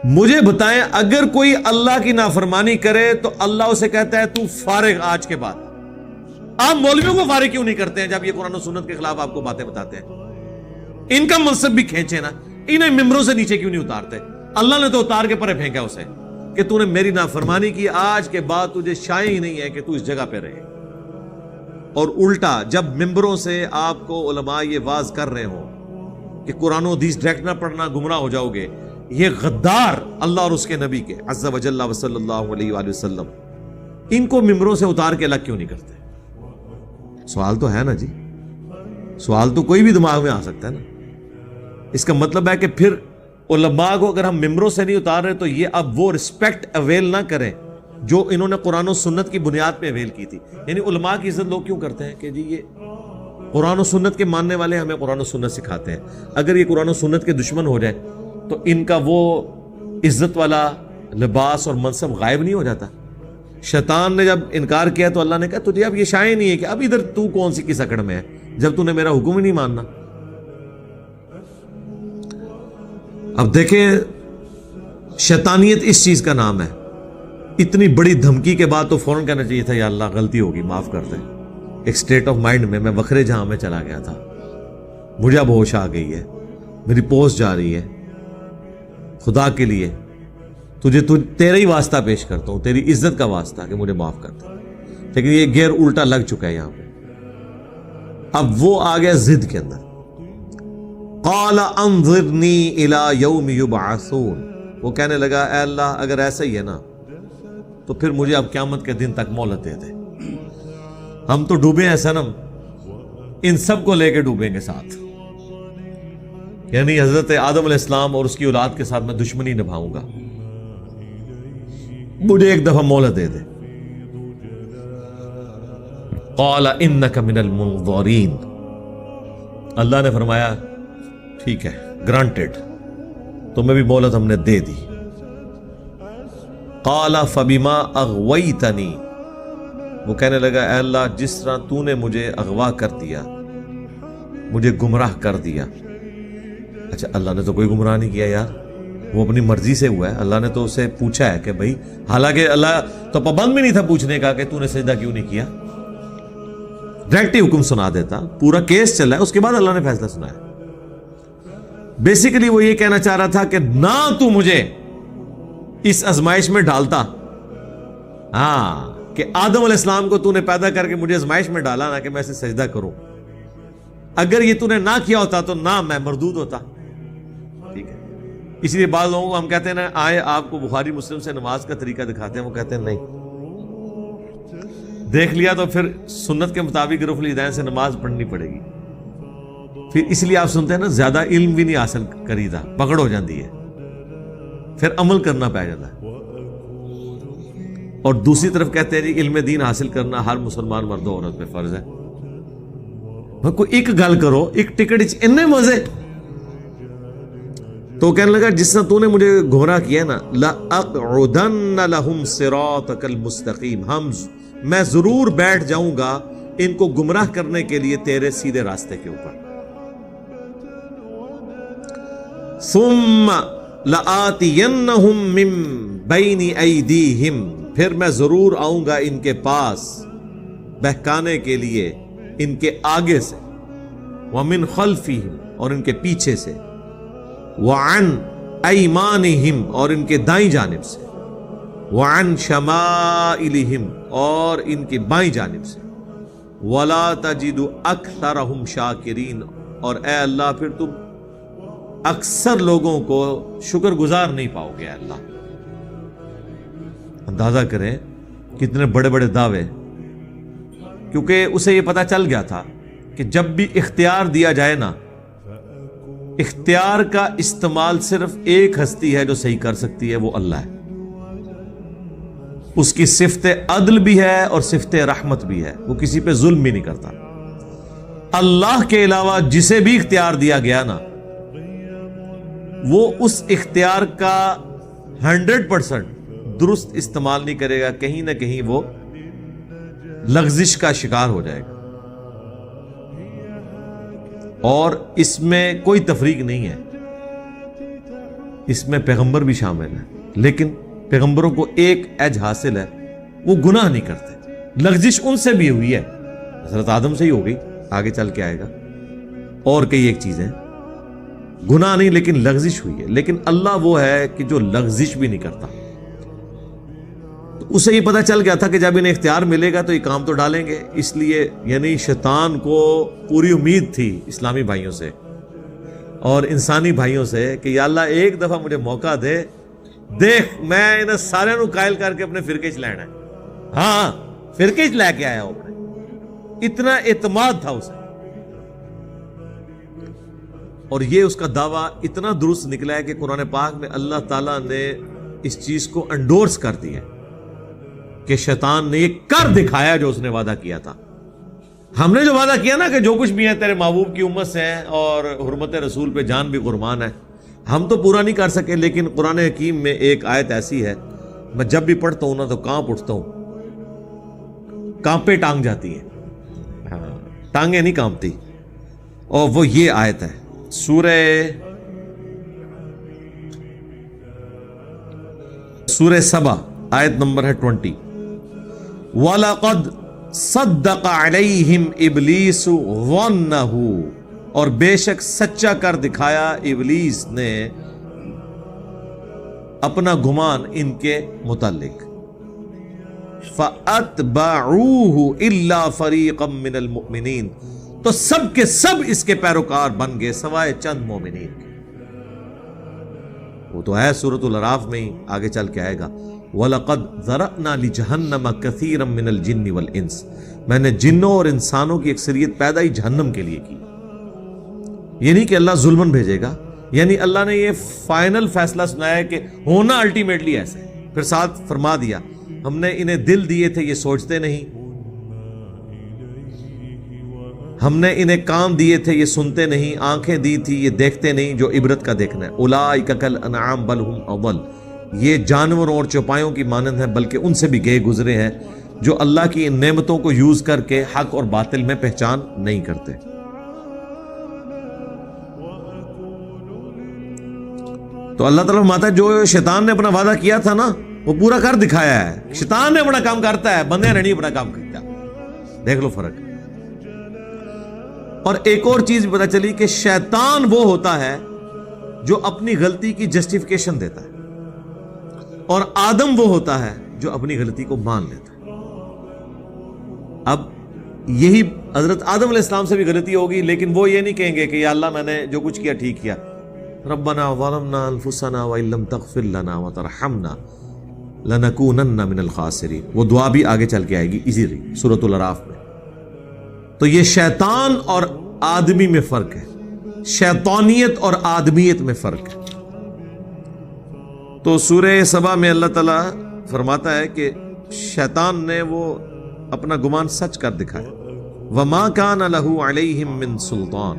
مجھے بتائیں، اگر کوئی اللہ کی نافرمانی کرے تو اللہ اسے کہتا ہے تو فارغ آج کے بعد. آپ مولویوں کو فارغ کیوں نہیں کرتے ہیں جب یہ قرآن و سنت کے خلاف آپ کو باتیں بتاتے ہیں؟ ان کا منصب بھی کھینچے نا، انہیں ممبروں سے نیچے کیوں نہیں اتارتے؟ اللہ نے تو اتار کے پرے پھینکا اسے کہ تو نے میری نافرمانی کی، آج کے بعد تجھے شائع ہی نہیں ہے کہ تو اس جگہ پہ رہے۔ اور الٹا جب ممبروں سے آپ کو علماء یہ واز کر رہے ہوں کہ قرآن و حدیث ڈائریکٹ نہ پڑھنا، گمراہ ہو جاؤ گے، یہ غدار اللہ اور اس کے نبی کے عز و جل و صلی اللہ علیہ وآلہ وسلم، ان کو ممبروں سے اتار کے الگ کیوں نہیں کرتے؟ سوال تو ہے نا جی، سوال تو کوئی بھی دماغ میں آ سکتا ہے نا۔ اس کا مطلب ہے کہ پھر علماء کو اگر ہم ممبروں سے نہیں اتار رہے تو یہ اب وہ رسپیکٹ اویل نہ کریں جو انہوں نے قرآن و سنت کی بنیاد پہ اویل کی تھی۔ یعنی علماء کی عزت لوگ کیوں کرتے ہیں کہ جی یہ قرآن و سنت کے ماننے والے ہمیں قرآن و سنت سکھاتے ہیں، اگر یہ قرآن و سنت کے دشمن ہو جائے تو ان کا وہ عزت والا لباس اور منصب غائب نہیں ہو جاتا؟ شیطان نے جب انکار کیا تو اللہ نے کہا تجھے اب یہ شائع نہیں ہے کہ اب ادھر تو کون سی کس اکڑ میں ہے جب تو نے میرا حکم ہی نہیں ماننا۔ اب دیکھیں شیطانیت اس چیز کا نام ہے۔ اتنی بڑی دھمکی کے بعد تو فوراً کہنا چاہیے تھا یا اللہ غلطی ہوگی معاف کر دے۔ ایک سٹیٹ آف مائنڈ میں وکھرے جہاں میں چلا گیا تھا، مجھے اب ہوش آ گئی ہے، میری پوسٹ جا رہی ہے، خدا کے لیے تیرا ہی واسطہ پیش کرتا ہوں، تیری عزت کا واسطہ کہ مجھے معاف کر دے۔ لیکن یہ گیئر الٹا لگ چکا ہے یہاں پہ۔ اب وہ آ گیا ضد کے اندر، قال انظرنی الی یوم یبعثون، وہ کہنے لگا اے اللہ اگر ایسا ہی ہے نا تو پھر مجھے اب قیامت کے دن تک مہلت دے دے۔ ہم تو ڈوبے ہیں صنم، ان سب کو لے کے ڈوبیں گے ساتھ، یعنی حضرت آدم علیہ السلام اور اس کی اولاد کے ساتھ میں دشمنی نبھاؤں گا، مجھے ایک دفعہ مہلت دے دے۔ قال انک من المنظرین، اللہ نے فرمایا ٹھیک ہے گرانٹڈ، تمہیں بھی مہلت ہم نے دے دی۔ قال فبما اغویتنی، وہ کہنے لگا اے اللہ جس طرح تو نے مجھے اغوا کر دیا، مجھے گمراہ کر دیا۔ اچھا اللہ نے تو کوئی گمراہ نہیں کیا یار، وہ اپنی مرضی سے ہوا ہے، اللہ نے تو اسے پوچھا ہے کہ بھائی، حالانکہ اللہ تو پابند بھی نہیں تھا پوچھنے کا کہ تو نے سجدہ کیوں نہیں کیا، ڈائریکٹ ہی حکم سنا دیتا، پورا کیس چل رہا ہے، اس کے بعد اللہ نے فیصلہ سنایا۔ بیسیکلی وہ یہ کہنا چاہ رہا تھا کہ نہ تو مجھے اس آزمائش میں ڈالتا، ہاں کہ آدم علیہ السلام کو تو نے پیدا کر کے مجھے آزمائش میں ڈالا نہ کہ میں اسے سجدہ کروں، اگر یہ تو نے نہ کیا ہوتا تو نہ میں مردود ہوتا۔ ٹھیک ہے، اس لیے بعض لوگوں کو ہم کہتے ہیں نا آئے آپ کو بخاری مسلم سے نماز کا طریقہ دکھاتے ہیں، وہ کہتے ہیں نہیں دیکھ لیا تو پھر سنت کے مطابق رفع الیدین سے نماز پڑھنی پڑے گی۔ پھر اس لیے آپ سنتے ہیں نا زیادہ علم بھی نہیں حاصل کری دا، پکڑ ہو جاتی ہے، پھر عمل کرنا پہ جاتا ہے۔ اور دوسری طرف کہتے ہیں جی علم دین حاصل کرنا ہر مسلمان مرد و عورت پہ فرض ہے۔ کوئی ایک گل کرو، ایک ٹکٹ اتنے مزے، تو کہنے لگا جس طرح تو نے مجھے گمراہ کیا نا، لَأَقْعُدَنَّ لَهُمْ صِرَاطَكَ الْمُسْتَقِيمِ، میں ضرور بیٹھ جاؤں گا ان کو گمراہ کرنے کے لیے تیرے سیدھے راستے کے اوپر۔ ثُمَّ لَآتِيَنَّهُمْ مِن بَيْنِ أَيْدِيهِمْ، پھر میں ضرور آؤں گا ان کے پاس بہکانے کے لیے ان کے آگے سے، وَمِن خَلْفِهِمْ، اور ان کے پیچھے سے، وَعَنْ أَيْمَانِهِمْ، اور ان کے دائیں جانب سے، وَعَنْ شَمَائِلِهِمْ، اور ان کی بائیں جانب سے، وَلَا تَجِدُ أَكْثَرَهُمْ شَاكِرِينَ، اور اے اللہ پھر تم اکثر لوگوں کو شکر گزار نہیں پاؤ گے۔ اے اللہ، اندازہ کریں کتنے بڑے بڑے دعوے، کیونکہ اسے یہ پتا چل گیا تھا کہ جب بھی اختیار دیا جائے نا، اختیار کا استعمال صرف ایک ہستی ہے جو صحیح کر سکتی ہے، وہ اللہ ہے۔ اس کی صفت عدل بھی ہے اور صفت رحمت بھی ہے، وہ کسی پہ ظلم بھی نہیں کرتا۔ اللہ کے علاوہ جسے بھی اختیار دیا گیا نا، وہ اس اختیار کا 100% درست استعمال نہیں کرے گا، کہیں نہ کہیں وہ لغزش کا شکار ہو جائے گا۔ اور اس میں کوئی تفریق نہیں ہے، اس میں پیغمبر بھی شامل ہے، لیکن پیغمبروں کو ایک ایج حاصل ہے، وہ گناہ نہیں کرتے۔ لغزش ان سے بھی ہوئی ہے، حضرت آدم سے ہی ہو گئی، آگے چل کے آئے گا، اور کئی ایک چیزیں۔ گناہ نہیں لیکن لغزش ہوئی ہے، لیکن اللہ وہ ہے کہ جو لغزش بھی نہیں کرتا. تو اسے یہ پتہ چل گیا تھا کہ جب انہیں اختیار ملے گا تو یہ کام تو ڈالیں گے، اس لیے یعنی شیطان کو پوری امید تھی اسلامی بھائیوں سے اور انسانی بھائیوں سے کہ یا اللہ ایک دفعہ مجھے موقع دے، دیکھ میں انہیں سارے نو قائل کر کے اپنے فرقے چ لینا ہے. ہاں فرقے چ لے کے آیا ہوں، اتنا اعتماد تھا اسے. اور یہ اس کا دعویٰ اتنا درست نکلا ہے کہ قرآن پاک میں اللہ تعالیٰ نے اس چیز کو انڈورس کر دیا کہ شیطان نے یہ کر دکھایا جو اس نے وعدہ کیا تھا. ہم نے جو وعدہ کیا نا کہ جو کچھ بھی ہے تیرے محبوب کی امت سے ہیں اور حرمت رسول پہ جان بھی قربان ہے، ہم تو پورا نہیں کر سکے. لیکن قرآن حکیم میں ایک آیت ایسی ہے، میں جب بھی پڑھتا ہوں نا تو کانپ اٹھتا ہوں، کانپے ٹانگ جاتی ہیں. ہاں ٹانگیں نہیں کانپتی. اور وہ یہ آیت ہے سورہ سبا، آیت نمبر ہے 20. وَلَقَدْ صَدَّقَ عَلَيْهِمْ إِبْلِيسُ ظَنَّهُ، اور بے شک سچا کر دکھایا ابلیس نے اپنا گمان ان کے متعلق. فَأَتْبَعُوهُ إِلَّا فَرِيقًا مِّنَ الْمُؤْمِنِينَ، تو سب کے سب اس کے پیروکار بن گئے سوائے چند مومنین کے. وہ تو ہے سورۃ الاعراف میں ہی، آگے چل کے آئے گا. وَلَقَدْ ذَرَأْنَا لِجَهَنَّمَ كَثِيرًا مِّنَ الْجِنِّ وَالْإِنسِ، میں نے جنوں اور انسانوں کی اکثریت پیدا ہی جہنم کے لیے کی. یہ نہیں کہ اللہ ظلمن بھیجے گا، یعنی اللہ نے یہ فائنل فیصلہ سنایا ہے کہ ہونا الٹیمیٹلی ایسے. پھر ساتھ فرما دیا ہم نے انہیں دل دیے تھے یہ سوچتے نہیں، ہم نے انہیں کان دیے تھے یہ سنتے نہیں، آنکھیں دی تھی یہ دیکھتے نہیں جو عبرت کا دیکھنا ہے. اولئک کالانعام بل ہم اضل، یہ جانوروں اور چوپایوں کی مانند ہیں بلکہ ان سے بھی گئے گزرے ہیں جو اللہ کی ان نعمتوں کو یوز کر کے حق اور باطل میں پہچان نہیں کرتے. تو اللہ تعالیٰ فرماتا ہے جو شیطان نے اپنا وعدہ کیا تھا نا وہ پورا کر دکھایا ہے. شیطان نے اپنا کام کرتا ہے، بندے نے نہیں اپنا کام کرتا. دیکھ لو فرق. اور ایک اور چیز بھی پتہ چلی کہ شیطان وہ ہوتا ہے جو اپنی غلطی کی جسٹیفیکیشن دیتا ہے، اور آدم وہ ہوتا ہے جو اپنی غلطی کو مان لیتا ہے. اب یہی حضرت آدم علیہ السلام سے بھی غلطی ہوگی، لیکن وہ یہ نہیں کہیں گے کہ یا اللہ میں نے جو کچھ کیا ٹھیک کیا. ربنا ظلمنا انفسنا وان لم تغفر لنا وترحمنا لنکونن من الخاسرین. وہ دعا بھی آگے چل کے آئے گی اسی سورۃ الاعراف میں. تو یہ شیطان اور آدمی میں فرق ہے، شیطانیت اور آدمیت میں فرق ہے. تو سورہ سبا میں اللہ تعالیٰ فرماتا ہے کہ شیطان نے وہ اپنا گمان سچ کر دکھایا. وما کان لہ علیہم من سلطان،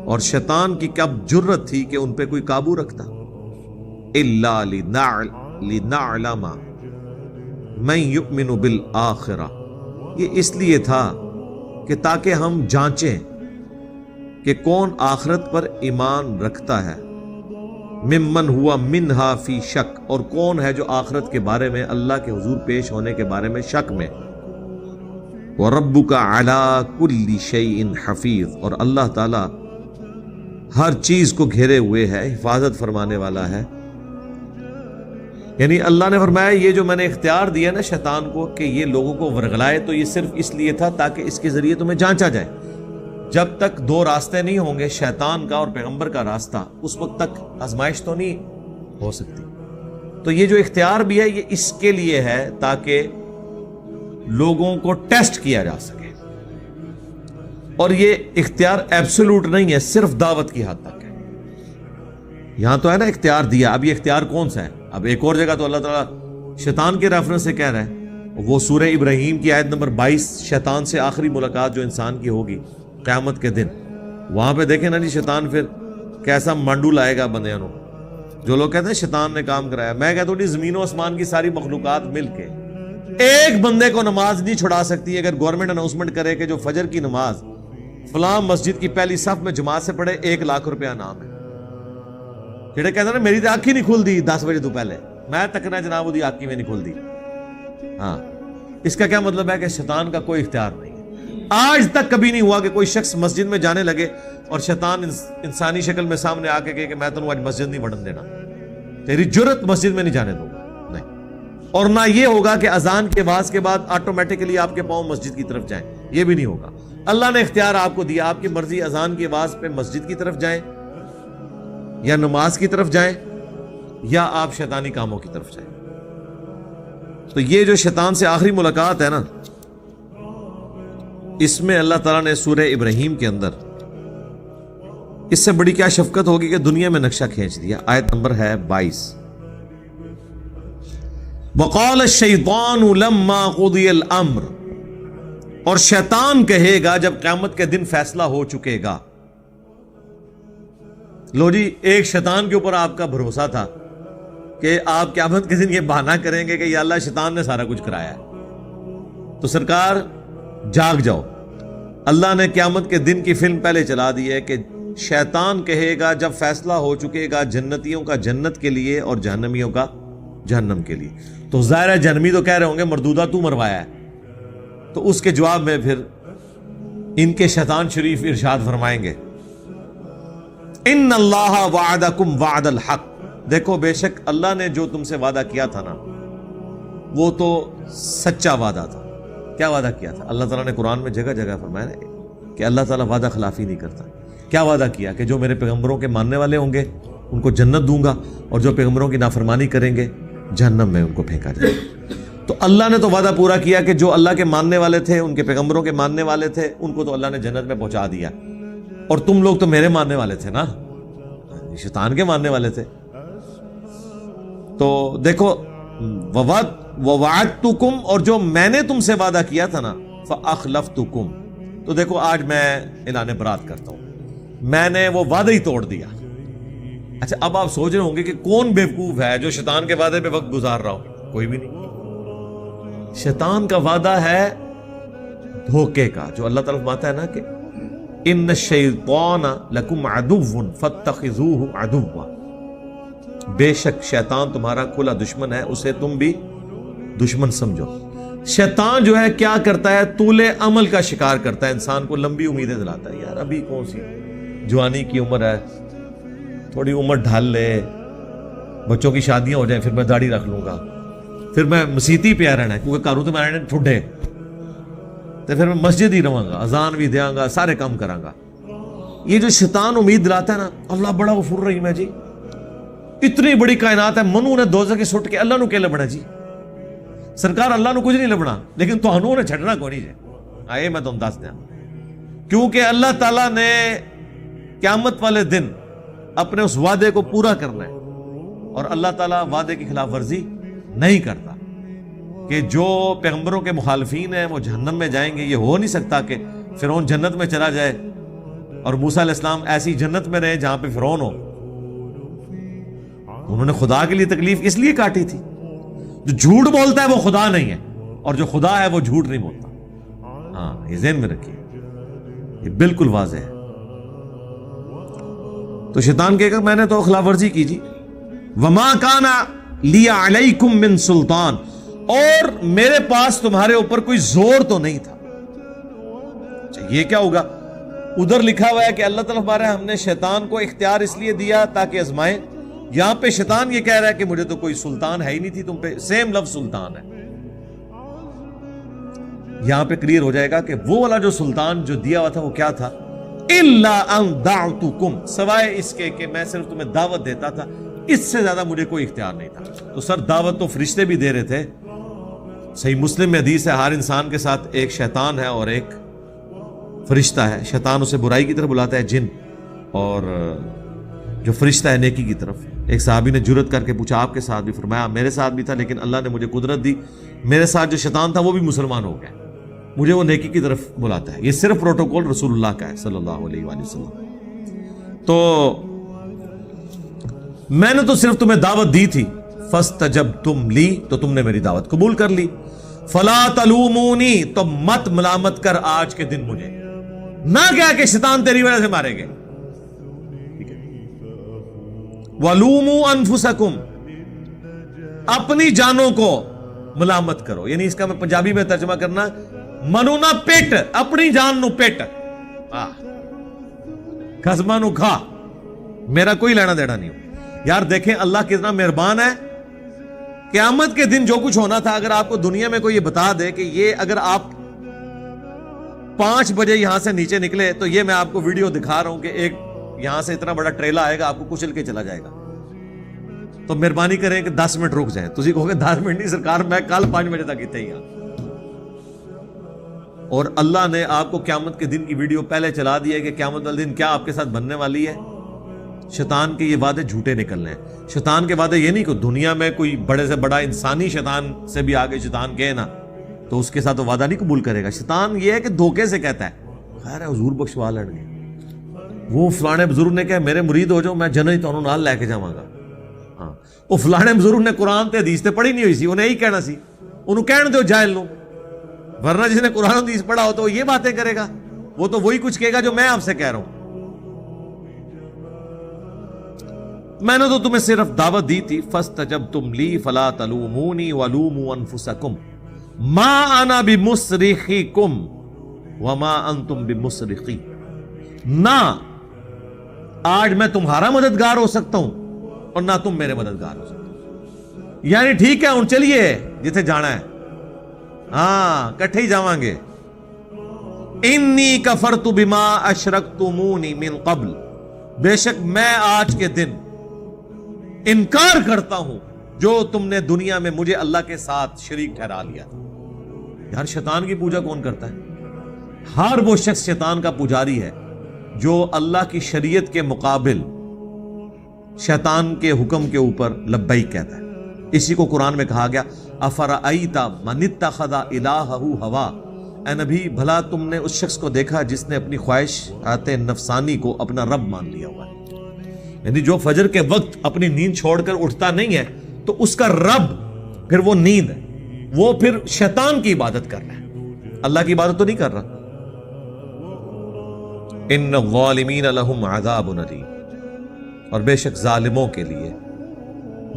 اور شیطان کی کب جرت تھی کہ ان پہ کوئی قابو رکھتا. الا لنعلم من یؤمن بالآخرہ، یہ اس لیے تھا کہ تاکہ ہم جانچیں کہ کون آخرت پر ایمان رکھتا ہے. ممن ہوا منہا فی شک، اور کون ہے جو آخرت کے بارے میں اللہ کے حضور پیش ہونے کے بارے میں شک میں. وَرَبُّكَ عَلَىٰ كُلِّ شَيْءٍ حَفِيظٌ، اور اللہ تعالی ہر چیز کو گھیرے ہوئے ہے، حفاظت فرمانے والا ہے. یعنی اللہ نے فرمایا یہ جو میں نے اختیار دیا نا شیطان کو کہ یہ لوگوں کو ورغلائے، تو یہ صرف اس لیے تھا تاکہ اس کے ذریعے تمہیں جانچا جائے. جب تک دو راستے نہیں ہوں گے، شیطان کا اور پیغمبر کا راستہ، اس وقت تک آزمائش تو نہیں ہو سکتی. تو یہ جو اختیار بھی ہے یہ اس کے لیے ہے تاکہ لوگوں کو ٹیسٹ کیا جا سکے. اور یہ اختیار ایبسولوٹ نہیں ہے، صرف دعوت کی حد تک ہے. یہاں تو ہے نا اختیار دیا، اب یہ اختیار کون سا ہے؟ اب ایک اور جگہ تو اللہ تعالیٰ شیطان کے ریفرنس سے کہہ رہا ہے، وہ سورہ ابراہیم کی آیت نمبر 22، شیطان سے آخری ملاقات جو انسان کی ہوگی قیامت کے دن. وہاں پہ دیکھیں نا جی شیطان پھر کیسا مانڈو لائے گا بندیاں نو. جو لوگ کہتے ہیں شیطان نے کام کرایا، میں کہتا ہوں جی زمین و آسمان کی ساری مخلوقات مل کے ایک بندے کو نماز نہیں چھڑا سکتی. اگر گورنمنٹ اناؤنسمنٹ کرے کہ جو فجر کی نماز فلاں مسجد کی پہلی صف میں جماعت سے پڑھے 1 لاکھ روپیہ انعام ہے. جڑے کہتے ہیں نا میری تو آنکھ ہی نہیں کھل دی 10 بجے تو پہلے، میں تکنا جناب وہ آنکھ ہی میں نہیں کھل دی. ہاں اس کا کیا مطلب ہے کہ شیطان کا کوئی اختیار نہیں ہے. آج تک کبھی نہیں ہوا کہ کوئی شخص مسجد میں جانے لگے اور شیطان انسانی شکل میں سامنے آ کے کہے کہ میں تمہیں آج مسجد نہیں بڑھن دینا، تیری جرت مسجد میں نہیں جانے دوں گا، نہیں۔ اور نہ یہ ہوگا کہ اذان کے آواز کے بعد آٹومیٹکلی آپ کے پاؤں مسجد کی طرف جائیں، یہ بھی نہیں ہوگا۔ اللہ نے اختیار آپ کو دیا، آپ کی مرضی اذان کی آواز پہ مسجد کی طرف جائیں یا نماز کی طرف جائیں یا آپ شیطانی کاموں کی طرف جائیں۔ تو یہ جو شیطان سے آخری ملاقات ہے نا، اس میں اللہ تعالیٰ نے سورہ ابراہیم کے اندر اس سے بڑی کیا شفقت ہوگی کہ دنیا میں نقشہ کھینچ دیا۔ آیت نمبر ہے 22، وقال الشیطان لما قضی الامر، اور شیطان کہے گا جب قیامت کے دن فیصلہ ہو چکے گا۔ لو جی، ایک شیطان کے اوپر آپ کا بھروسہ تھا کہ آپ قیامت کے دن یہ بہانہ کریں گے کہ یا اللہ شیطان نے سارا کچھ کرایا ہے، تو سرکار جاگ جاؤ۔ اللہ نے قیامت کے دن کی فلم پہلے چلا دی ہے کہ شیطان کہے گا جب فیصلہ ہو چکے گا جنتیوں کا جنت کے لیے اور جہنمیوں کا جہنم کے لیے، تو ظاہر ہے جہنمی تو کہہ رہے ہوں گے مردودہ تو مروایا ہے، تو اس کے جواب میں پھر ان کے شیطان شریف ارشاد فرمائیں گے ان اللہ وعدکم وعد الحق، دیکھو بے شک اللہ نے جو تم سے وعدہ کیا تھا نا وہ تو سچا وعدہ تھا۔ کیا وعدہ کیا تھا؟ اللہ تعالیٰ نے قرآن میں جگہ جگہ فرمایا کہ اللہ تعالیٰ وعدہ خلافی نہیں کرتا۔ کیا وعدہ کیا کہ جو میرے پیغمبروں کے ماننے والے ہوں گے ان کو جنت دوں گا، اور جو پیغمبروں کی نافرمانی کریں گے جہنم میں ان کو پھینکا جائے گا۔ تو اللہ نے تو وعدہ پورا کیا کہ جو اللہ کے ماننے والے تھے، ان کے پیغمبروں کے ماننے والے تھے، ان کو تو اللہ نے جنت میں پہنچا دیا، اور تم لوگ تو میرے ماننے والے تھے نا، شیطان کے ماننے والے تھے۔ تو دیکھو وَوَعَدْتُكُمْ، اور جو میں نے تم سے وعدہ کیا تھا نا فَأَخْلَفْتُكُمْ، تو دیکھو آج میں اعلان برات کرتا ہوں، میں نے وہ وعدہ ہی توڑ دیا۔ اچھا اب آپ سوچ رہے ہوں گے کہ کون بیوقوف ہے جو شیطان کے وعدے پہ وقت گزار رہا ہو؟ کوئی بھی نہیں۔ شیطان کا وعدہ ہے دھوکے کا، جو اللہ تعالیٰ فرماتا ہے نا کہ ان الشیطان لکم عدو فاتخذوہ عدوا، بے شک شیطان تمہارا کھلا دشمن ہے، اسے تم بھی دشمن سمجھو۔ شیطان جو ہے کیا کرتا ہے؟ طول عمل کا شکار کرتا ہے، انسان کو لمبی امیدیں دلاتا ہے، یار ابھی کون سی جوانی کی عمر ہے، تھوڑی عمر ڈھال لے، بچوں کی شادیاں ہو جائیں، پھر میں داڑھی رکھ لوں گا، پھر میں مسیتی پہ رہنا ہے کیونکہ کارو تو میں رہنے ٹھڈے، تو پھر میں مسجد ہی رہوں گا، اذان بھی دیاں گا، سارے کام کراں گا۔ یہ جو شیطان امید دلاتا ہے نا، اللہ بڑا غفور رحیم ہے جی، اتنی بڑی کائنات ہے، منو نے دوزخ کی سٹ کے اللہ نو کہ لبنا جی، سرکار اللہ نو کچھ نہیں لبنا، لیکن تہانوں نے چھڑنا کوئی نہیں جی، آئے میں تم دس دیا، کیونکہ اللہ تعالیٰ نے قیامت والے دن اپنے اس وعدے کو پورا کرنا ہے، اور اللہ تعالیٰ وعدے کی خلاف ورزی نہیں کرتا کہ جو پیغمبروں کے مخالفین ہیں وہ جہنم میں جائیں گے۔ یہ ہو نہیں سکتا کہ فرعون جنت میں چلا جائے اور موسیٰ علیہ السلام ایسی جنت میں رہے جہاں پہ فرعون ہو۔ انہوں نے خدا کے لیے تکلیف اس لیے کاٹی تھی۔ جو جھوٹ بولتا ہے وہ خدا نہیں ہے، اور جو خدا ہے وہ جھوٹ نہیں بولتا۔ ہاں یہ ذہن میں رکھیے، یہ بالکل واضح ہے۔ تو شیطان کہے گا میں نے تو خلاف ورزی کی جی، وما کان لی علیکم من سلطان، اور میرے پاس تمہارے اوپر کوئی زور تو نہیں تھا۔ یہ کیا ہوگا؟ ادھر لکھا ہوا ہے کہ اللہ تعالیٰ بارے ہم نے شیطان کو اختیار اس لیے دیا تاکہ آزمائے، یہاں پہ شیطان یہ کہہ رہا ہے کہ مجھے تو کوئی سلطان ہے ہی نہیں تھی تم پہ، سیم لفظ سلطان ہے۔ یہاں پہ کلیئر ہو جائے گا کہ وہ والا جو سلطان جو دیا ہوا تھا وہ کیا تھا؟ الا ان دعوتکم، سوائے اس کے کہ میں صرف تمہیں دعوت دیتا تھا، اس سے زیادہ مجھے کوئی اختیار نہیں تھا۔ تو سر دعوت تو فرشتے بھی دے رہے تھے، صحیح مسلم میں حدیث ہے ہر انسان کے ساتھ ایک شیطان ہے اور ایک فرشتہ ہے۔ شیطان اسے برائی کی طرف بلاتا ہے جن، اور جو فرشتہ ہے نیکی کی طرف۔ ایک صحابی نے جرت کر کے پوچھا آپ کے ساتھ بھی؟ فرمایا میرے ساتھ بھی تھا، لیکن اللہ نے مجھے قدرت دی، میرے ساتھ جو شیطان تھا وہ بھی مسلمان ہو گیا، مجھے وہ نیکی کی طرف بلاتا ہے۔ یہ صرف پروٹوکول رسول اللہ کا ہے صلی اللہ علیہ وآلہ وسلم۔ تو میں نے تو صرف تمہیں دعوت دی تھی، فاستجبتم لی، تو تم نے میری دعوت قبول کر لی، فلا تلومونی، تو مت ملامت کر آج کے دن مجھے، نہ کیا کہ شیطان تیری وجہ سے مارے گئے، وَلُومُوا أَنفُسَكُمْ، اپنی جانوں کو ملامت کرو۔ یعنی اس کا میں پنجابی میں ترجمہ کرنا منو نہ پیٹ اپنی جان نو پیٹ قسمہ نو کھا میرا کوئی لینا دینا نہیں ہو یار دیکھیں اللہ کتنا مہربان ہے قیامت کے دن جو کچھ ہونا تھا اگر آپ کو دنیا میں کوئی یہ بتا دے کہ یہ اگر آپ 5 بجے یہاں سے نیچے نکلے تو یہ میں آپ کو ویڈیو دکھا رہا ہوں کہ ایک یہاں سے اتنا بڑا ٹریلا آئے گا آپ کو کچل کے چلا جائے گا تو مہربانی کریں کہ 10 منٹ رک جائیں تسی کہو گے 10 منٹ نہیں سرکار میں کل 5 بجے تک ہی ہاں اور اللہ نے آپ کو قیامت کے دن کی ویڈیو پہلے چلا دی ہے کہ قیامت والے دن کیا آپ کے ساتھ بننے والی ہے شیطان کے یہ وعدے جھوٹے نکلنے ہیں شیطان کے وعدے یہ نہیں کہ دنیا میں کوئی بڑے سے بڑا انسانی شیطان سے بھی آگے شیطان کہے نا تو اس کے ساتھ وہ وعدہ نہیں قبول کرے گا شیطان یہ ہے کہ دھوکے سے کہتا ہے خیر ہے حضور بخشوا لیں گے وہ فلانے بزرگ نے کہا میرے مرید ہو جاؤ میں جنت تانوں نال لے کے جاواں گا ہاں وہ فلانے بزرگ نے قرآن تے حدیث تے پڑھی نہیں ہوئی سی انہیں یہی کہنا سی انہوں کہن دیو جاہل نو ورنہ جس نے قرآن حدیث پڑھا ہو تو وہ یہ باتیں کرے گا وہ تو وہی کچھ کہے گا جو میں آپ سے کہہ رہا ہوں میں نے تو تمہیں صرف دعوت دی تھی فاستجبتم لی فلا تلومونی ولوموا انفسکم ما انا بمصرخکم وما انتم بمصرخی نہ آج میں تمہارا مددگار ہو سکتا ہوں اور نہ تم میرے مددگار ہو سکتے ہو یعنی ٹھیک ہے ان چلیے جتھے جانا ہے ہاں کٹھے ہی جاواں گے انی کفرت بما اشرکتمونی من قبل بے شک میں آج کے دن انکار کرتا ہوں جو تم نے دنیا میں مجھے اللہ کے ساتھ شریک ٹھہرا لیا تھا یار شیطان کی پوجا کون کرتا ہے ہر وہ شخص شیطان کا پجاری ہے جو اللہ کی شریعت کے مقابل شیطان کے حکم کے اوپر لبیک کہتا ہے اسی کو قرآن میں کہا گیا افرأیت من اتخذ الہہ ہوا اے نبی بھلا تم نے اس شخص کو دیکھا جس نے اپنی خواہشات نفسانی کو اپنا رب مان لیا ہوا ہے یعنی جو فجر کے وقت اپنی نیند چھوڑ کر اٹھتا نہیں ہے تو اس کا رب پھر وہ نیند ہے وہ پھر شیطان کی عبادت کر رہا ہے اللہ کی عبادت تو نہیں کر رہا ان الظالمین لہم عذاب علیم اور بے شک ظالموں کے لیے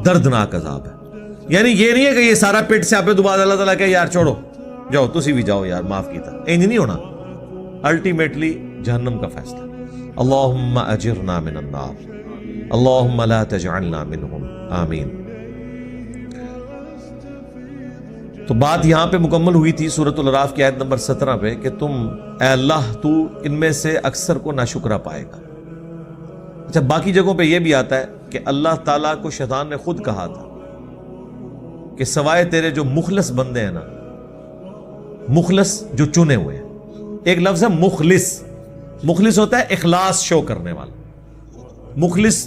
دردناک عذاب ہے یعنی یہ نہیں ہے کہ یہ سارا پیٹ سے آپ دوبارہ اللہ تعالیٰ کہ یار چھوڑو جاؤ تسی بھی جاؤ یار معاف کیتا انج نہیں ہونا الٹیمیٹلی جہنم کا فیصلہ اللہم اجرنا من النار اللہم لا تجعلنا منہم آمین تو بات یہاں پہ مکمل ہوئی تھی سورۃ الاعراف کی آیت نمبر 17 پہ کہ تم اے اللہ تو ان میں سے اکثر کو ناشکرا پائے گا اچھا باقی جگہوں پہ یہ بھی آتا ہے کہ اللہ تعالیٰ کو شیطان نے خود کہا تھا کہ سوائے تیرے جو مخلص بندے ہیں نا مخلص جو چنے ہوئے ہیں ایک لفظ ہے مخلص مخلص ہوتا ہے اخلاص شو کرنے والا مخلص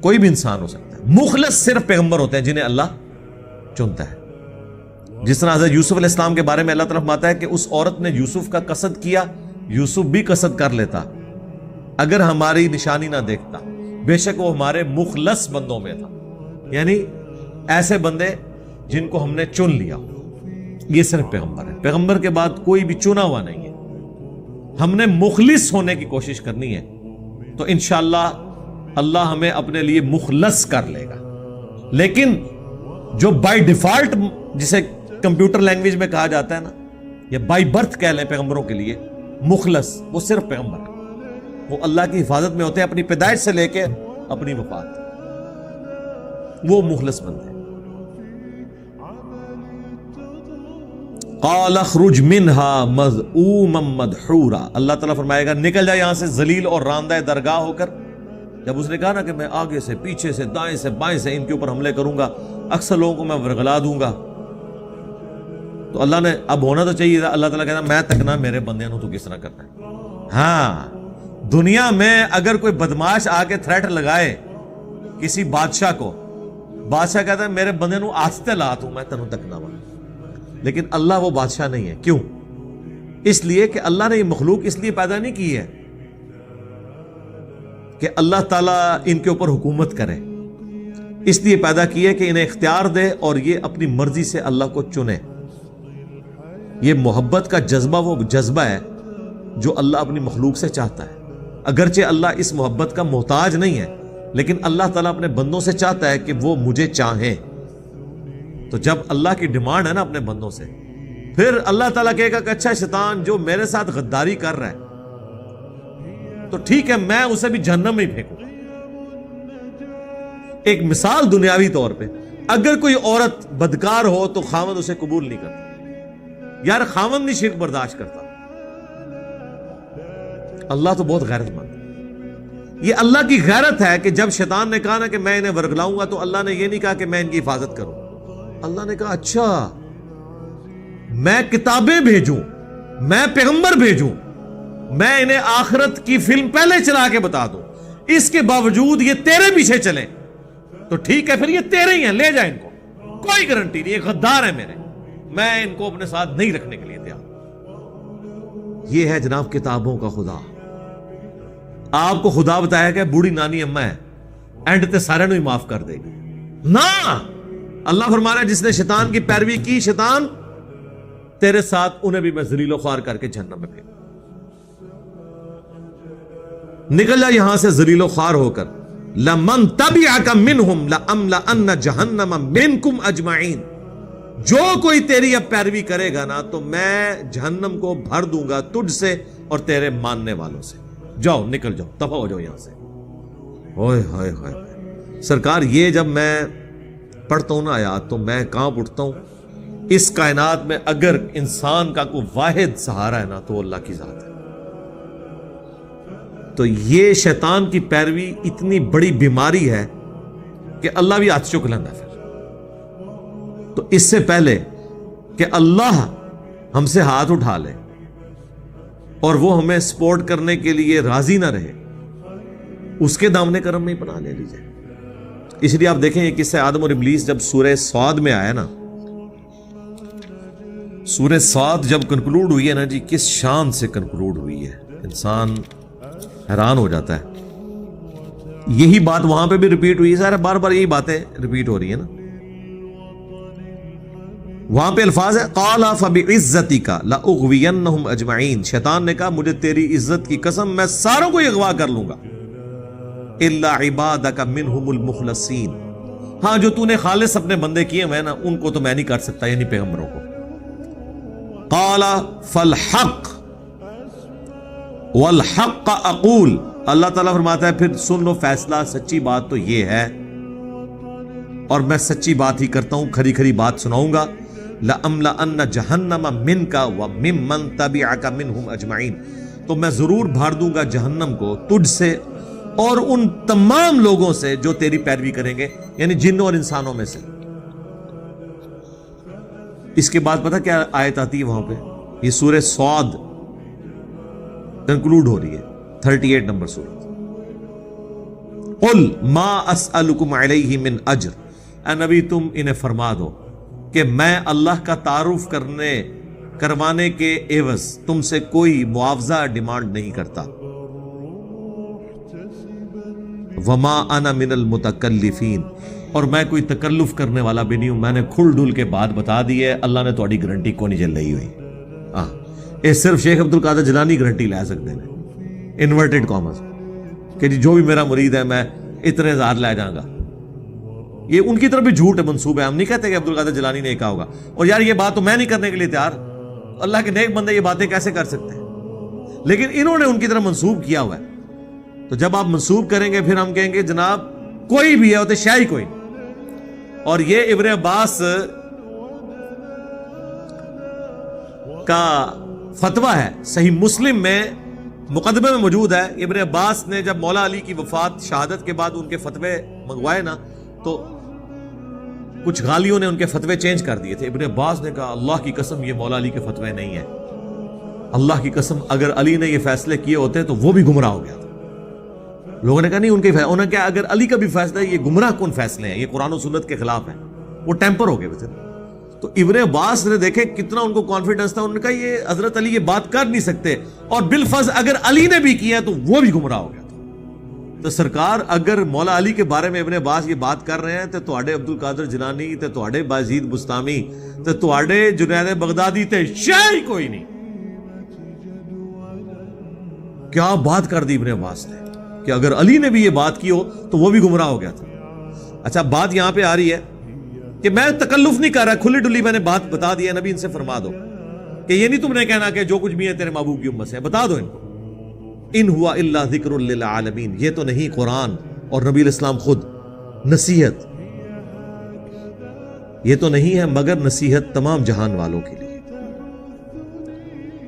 کوئی بھی انسان ہو سکتا ہے مخلص صرف پیغمبر ہوتے ہیں جنہیں اللہ چنتا ہے جس طرح حضرت یوسف علیہ السلام کے بارے میں اللہ تعالیٰ فرماتا ہے کہ اس عورت نے یوسف کا قصد کیا یوسف بھی قصد کر لیتا اگر ہماری نشانی نہ دیکھتا بے شک وہ ہمارے مخلص بندوں میں تھا یعنی ایسے بندے جن کو ہم نے چن لیا یہ صرف پیغمبر ہے پیغمبر کے بعد کوئی بھی چنا ہوا نہیں ہے ہم نے مخلص ہونے کی کوشش کرنی ہے تو انشاءاللہ اللہ ہمیں اپنے لیے مخلص کر لے گا لیکن جو بائی ڈیفالٹ جسے کمپیوٹر لینگویج میں کہا جاتا ہے نا یا بائی برتھ کہہ لیں پیغمبروں کے لیے مخلص وہ صرف پیغمبر ہے وہ اللہ کی حفاظت میں ہوتے ہیں اپنی پیدائش سے لے کے اپنی وفات وہ مخلص بندے ہیں قال اخرج منها مذءوما مدحورا اللہ تعالیٰ فرمائے گا نکل جا یہاں سے ذلیل اور راندہ درگاہ ہو کر جب اس نے کہا نا کہ میں آگے سے پیچھے سے دائیں سے بائیں سے ان کے اوپر حملے کروں گا اکثر لوگوں کو میں ورغلا دوں گا تو اللہ نے اب ہونا تو چاہیے تھا اللہ تعالیٰ کہتا میں تکنا میرے بندیاں تو کس طرح کرنا ہے ہاں دنیا میں اگر کوئی بدماش آ کے تھریٹ لگائے کسی بادشاہ کو بادشاہ کہتا ہے میرے بندے نو آستے لات ہوں میں تنوں تکنا ہوں لیکن اللہ وہ بادشاہ نہیں ہے کیوں اس لیے کہ اللہ نے یہ مخلوق اس لیے پیدا نہیں کی ہے کہ اللہ تعالیٰ ان کے اوپر حکومت کرے اس لیے پیدا کی ہے کہ انہیں اختیار دے اور یہ اپنی مرضی سے اللہ کو چنے یہ محبت کا جذبہ وہ جذبہ ہے جو اللہ اپنی مخلوق سے چاہتا ہے اگرچہ اللہ اس محبت کا محتاج نہیں ہے لیکن اللہ تعالیٰ اپنے بندوں سے چاہتا ہے کہ وہ مجھے چاہیں تو جب اللہ کی ڈیمانڈ ہے نا اپنے بندوں سے پھر اللہ تعالیٰ کہے گا کہ اچھا شیطان جو میرے ساتھ غداری کر رہا ہے تو ٹھیک ہے، میں اسے بھی جہنم میں ہی پھینکوں گا۔ ایک مثال دنیاوی طور پہ، اگر کوئی عورت بدکار ہو تو خاوند اسے قبول نہیں کرتا، یار خاوند نہیں شرک برداشت کرتا، اللہ تو بہت غیرت مند ہے۔ یہ اللہ کی غیرت ہے کہ جب شیطان نے کہا نا کہ میں انہیں ورگلاؤں گا تو اللہ نے یہ نہیں کہا کہ میں ان کی حفاظت کروں، اللہ نے کہا اچھا میں کتابیں بھیجوں، میں پیغمبر بھیجوں، میں انہیں آخرت کی فلم پہلے چلا کے بتا دوں، اس کے باوجود یہ تیرے پیچھے چلیں تو ٹھیک ہے، پھر یہ تیرے ہی ہیں، لے جائیں ان کو، کوئی گارنٹی نہیں، یہ غدار ہے میرے، میں ان کو اپنے ساتھ نہیں رکھنے کے لیے تیار۔ یہ ہے جناب کتابوں کا خدا۔ آپ کو خدا بتایا کہ بوڑھی نانی اماں ہے، اینڈ تے سارے نو ہی معاف کر دے گی، نہ، اللہ فرما رہا ہے جس نے شیطان کی پیروی کی، شیطان تیرے ساتھ انہیں بھی میں ذلیل و خوار کر کے جہنم میں پھینکوں، نکل جا یہاں سے ذلیل و خوار ہو کر۔ لمن تبعک منہم لأملأن جہنم منکم اجمعین، جو کوئی تیری اب پیروی کرے گا نا تو میں جہنم کو بھر دوں گا تجھ سے اور تیرے ماننے والوں سے، جاؤ نکل جاؤ، دفع ہو جاؤ یہاں سے۔ اوئے ہائے ہائے سرکار، یہ جب میں پڑھتا ہوں نا آیات تو میں کانپ اٹھتا ہوں۔ اس کائنات میں اگر انسان کا کوئی واحد سہارا ہے نا تو وہ اللہ کی ذات ہے۔ تو یہ شیطان کی پیروی اتنی بڑی بیماری ہے کہ اللہ بھی ہاتھ چک لینا پھر۔ تو اس سے پہلے کہ اللہ ہم سے ہاتھ اٹھا لے اور وہ ہمیں سپورٹ کرنے کے لیے راضی نہ رہے، اس کے دامن کرم میں ہی پناہ لے لیجئے۔ اس لیے آپ دیکھیں یہ قصہ آدم اور ابلیس جب سورہ صاد میں آیا نا، سورہ صاد جب کنکلوڈ ہوئی ہے نا جی، کس شان سے کنکلوڈ ہوئی ہے، انسان حیران ہو جاتا ہے۔ یہی بات وہاں پہ بھی ریپیٹ ہوئی ہے، سارے بار بار یہی باتیں ریپیٹ ہو رہی ہیں نا۔ وہاں پہ الفاظ ہے قال فبعزتک لاغوینہم اجمعین، شیطان نے کہا مجھے تیری عزت کی قسم میں ساروں کو اغوا کر لوں گا، الا عبادک منہم المخلصین، ہاں جو تو نے خالص اپنے بندے کیے ہوئے نا ان کو تو میں نہیں کر سکتا، یعنی پیغمبروں کو۔ قال فالحق والحق اقول، اللہ تعالیٰ فرماتا ہے پھر سن لو فیصلہ، سچی بات تو یہ ہے اور میں سچی بات ہی کرتا ہوں، کھری کھری بات سناؤں گا۔ لَأَمْلَأَنَّ جَهَنَّمَ مِنْكَ وَمِمَّنْ تَبِعَكَ مِنْهُمْ أَجْمَعِينَ، تو میں ضرور بھار دوں گا جہنم کو تجھ سے اور ان تمام لوگوں سے جو تیری پیروی کریں گے، یعنی جنوں اور انسانوں میں سے۔ اس کے بعد پتہ کیا آیت آتی ہے وہاں پہ، یہ سورہ صاد کنکلوڈ ہو رہی ہے، 38 نمبر سورۃ۔ قل ما اسألکم علیہ من اجر، اے نبی تم انہیں فرما دو کہ میں اللہ کا تعارف کروانے کے عوض تم سے کوئی معاوضہ ڈیمانڈ نہیں کرتا۔ وما انا من المتکلفین، اور میں کوئی تکلف کرنے والا بھی نہیں ہوں، میں نے کھل ڈل کے بات بتا دی ہے، اللہ نے تھوڑی گارنٹی کو نہیں چل رہی ہوئی۔ یہ صرف شیخ عبد القادر جیلانی گارنٹی لے سکتے ہیں، انورٹڈ کامرس، کہ جی جو بھی میرا مرید ہے میں اتنے ہزار لے جاؤں گا۔ یہ ان کی طرف بھی جھوٹ ہے، منصوب ہے، ہم نہیں کہتے کہ عبد القادر جیلانی نے کہا ہوگا، اور یار یہ بات تو میں نہیں کرنے کے لیے تیار، اللہ کے نیک بندے یہ باتیں کیسے کر سکتے ہیں، لیکن انہوں نے ان کی طرف منسوب کیا ہوا ہے۔ تو جب آپ منسوب کریں گے پھر ہم کہیں گے جناب کوئی بھی ہے ہوتے شاہی کوئی نہیں۔ اور یہ ابن عباس کا فتویٰ ہے، صحیح مسلم میں مقدمے میں موجود ہے۔ ابن عباس نے جب مولا علی کی وفات شہادت کے بعد ان کے فتوے منگوائے نا تو کچھ غالیوں نے ان کے فتوے چینج کر دیے تھے۔ ابن عباس نے کہا اللہ کی قسم یہ مولا علی کے فتوے نہیں ہیں، اللہ کی قسم اگر علی نے یہ فیصلے کیے ہوتے تو وہ بھی گمراہ ہو گیا تھا۔ لوگوں نے کہا نہیں ان کے انہوں نے کہا اگر علی کا بھی فیصلہ ہے یہ گمراہ کون فیصلے ہیں، یہ قرآن و سنت کے خلاف ہیں، وہ ٹیمپر ہو گئے تھے۔ تو ابن عباس نے دیکھے کتنا ان کو کانفیڈنس تھا، انہوں نے کہا یہ حضرت علی یہ بات کر نہیں سکتے، اور بالفرض اگر علی نے بھی کیا تو وہ بھی گمراہ ہو گیا تھا۔ تو سرکار اگر مولا علی کے بارے میں ابن عباس یہ بات کر رہے ہیں تو تواڈے عبد القادر جیلانی تے تواڈے بایزید بستامی تے تواڈے جنید بغدادی تے شے کوئی نہیں۔ کیا بات کر دی ابن عباس نے کہ اگر علی نے بھی یہ بات کی ہو تو وہ بھی گمراہ ہو گیا تھا۔ اچھا بات یہاں پہ آ رہی ہے کہ میں تکلف نہیں کر رہا، کھلی ڈلی میں نے بات بتا دی ہے، نبی ان سے فرما دو کہ یہ نہیں تم نے کہنا کہ جو کچھ بھی ہے تیرے محبوب کی امت سے، بتا دو ان کو ان ہوا الا ذکر للعالمین، یہ تو نہیں قرآن اور نبی الاسلام خود نصیحت، یہ تو نہیں ہے مگر نصیحت تمام جہان والوں کے لیے۔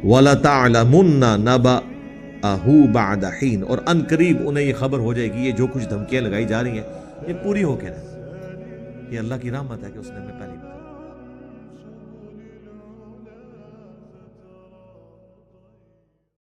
وَلَتَعْلَمُنَّ نَبَأَهُ بَعْدَ حِينٍ، اور ان قریب انہیں یہ خبر ہو جائے گی یہ جو کچھ دھمکیاں لگائی جا رہی ہیں یہ پوری ہو کے رہے، یہ اللہ کی رحمت ہے کہ اس نے ہمیں پہلے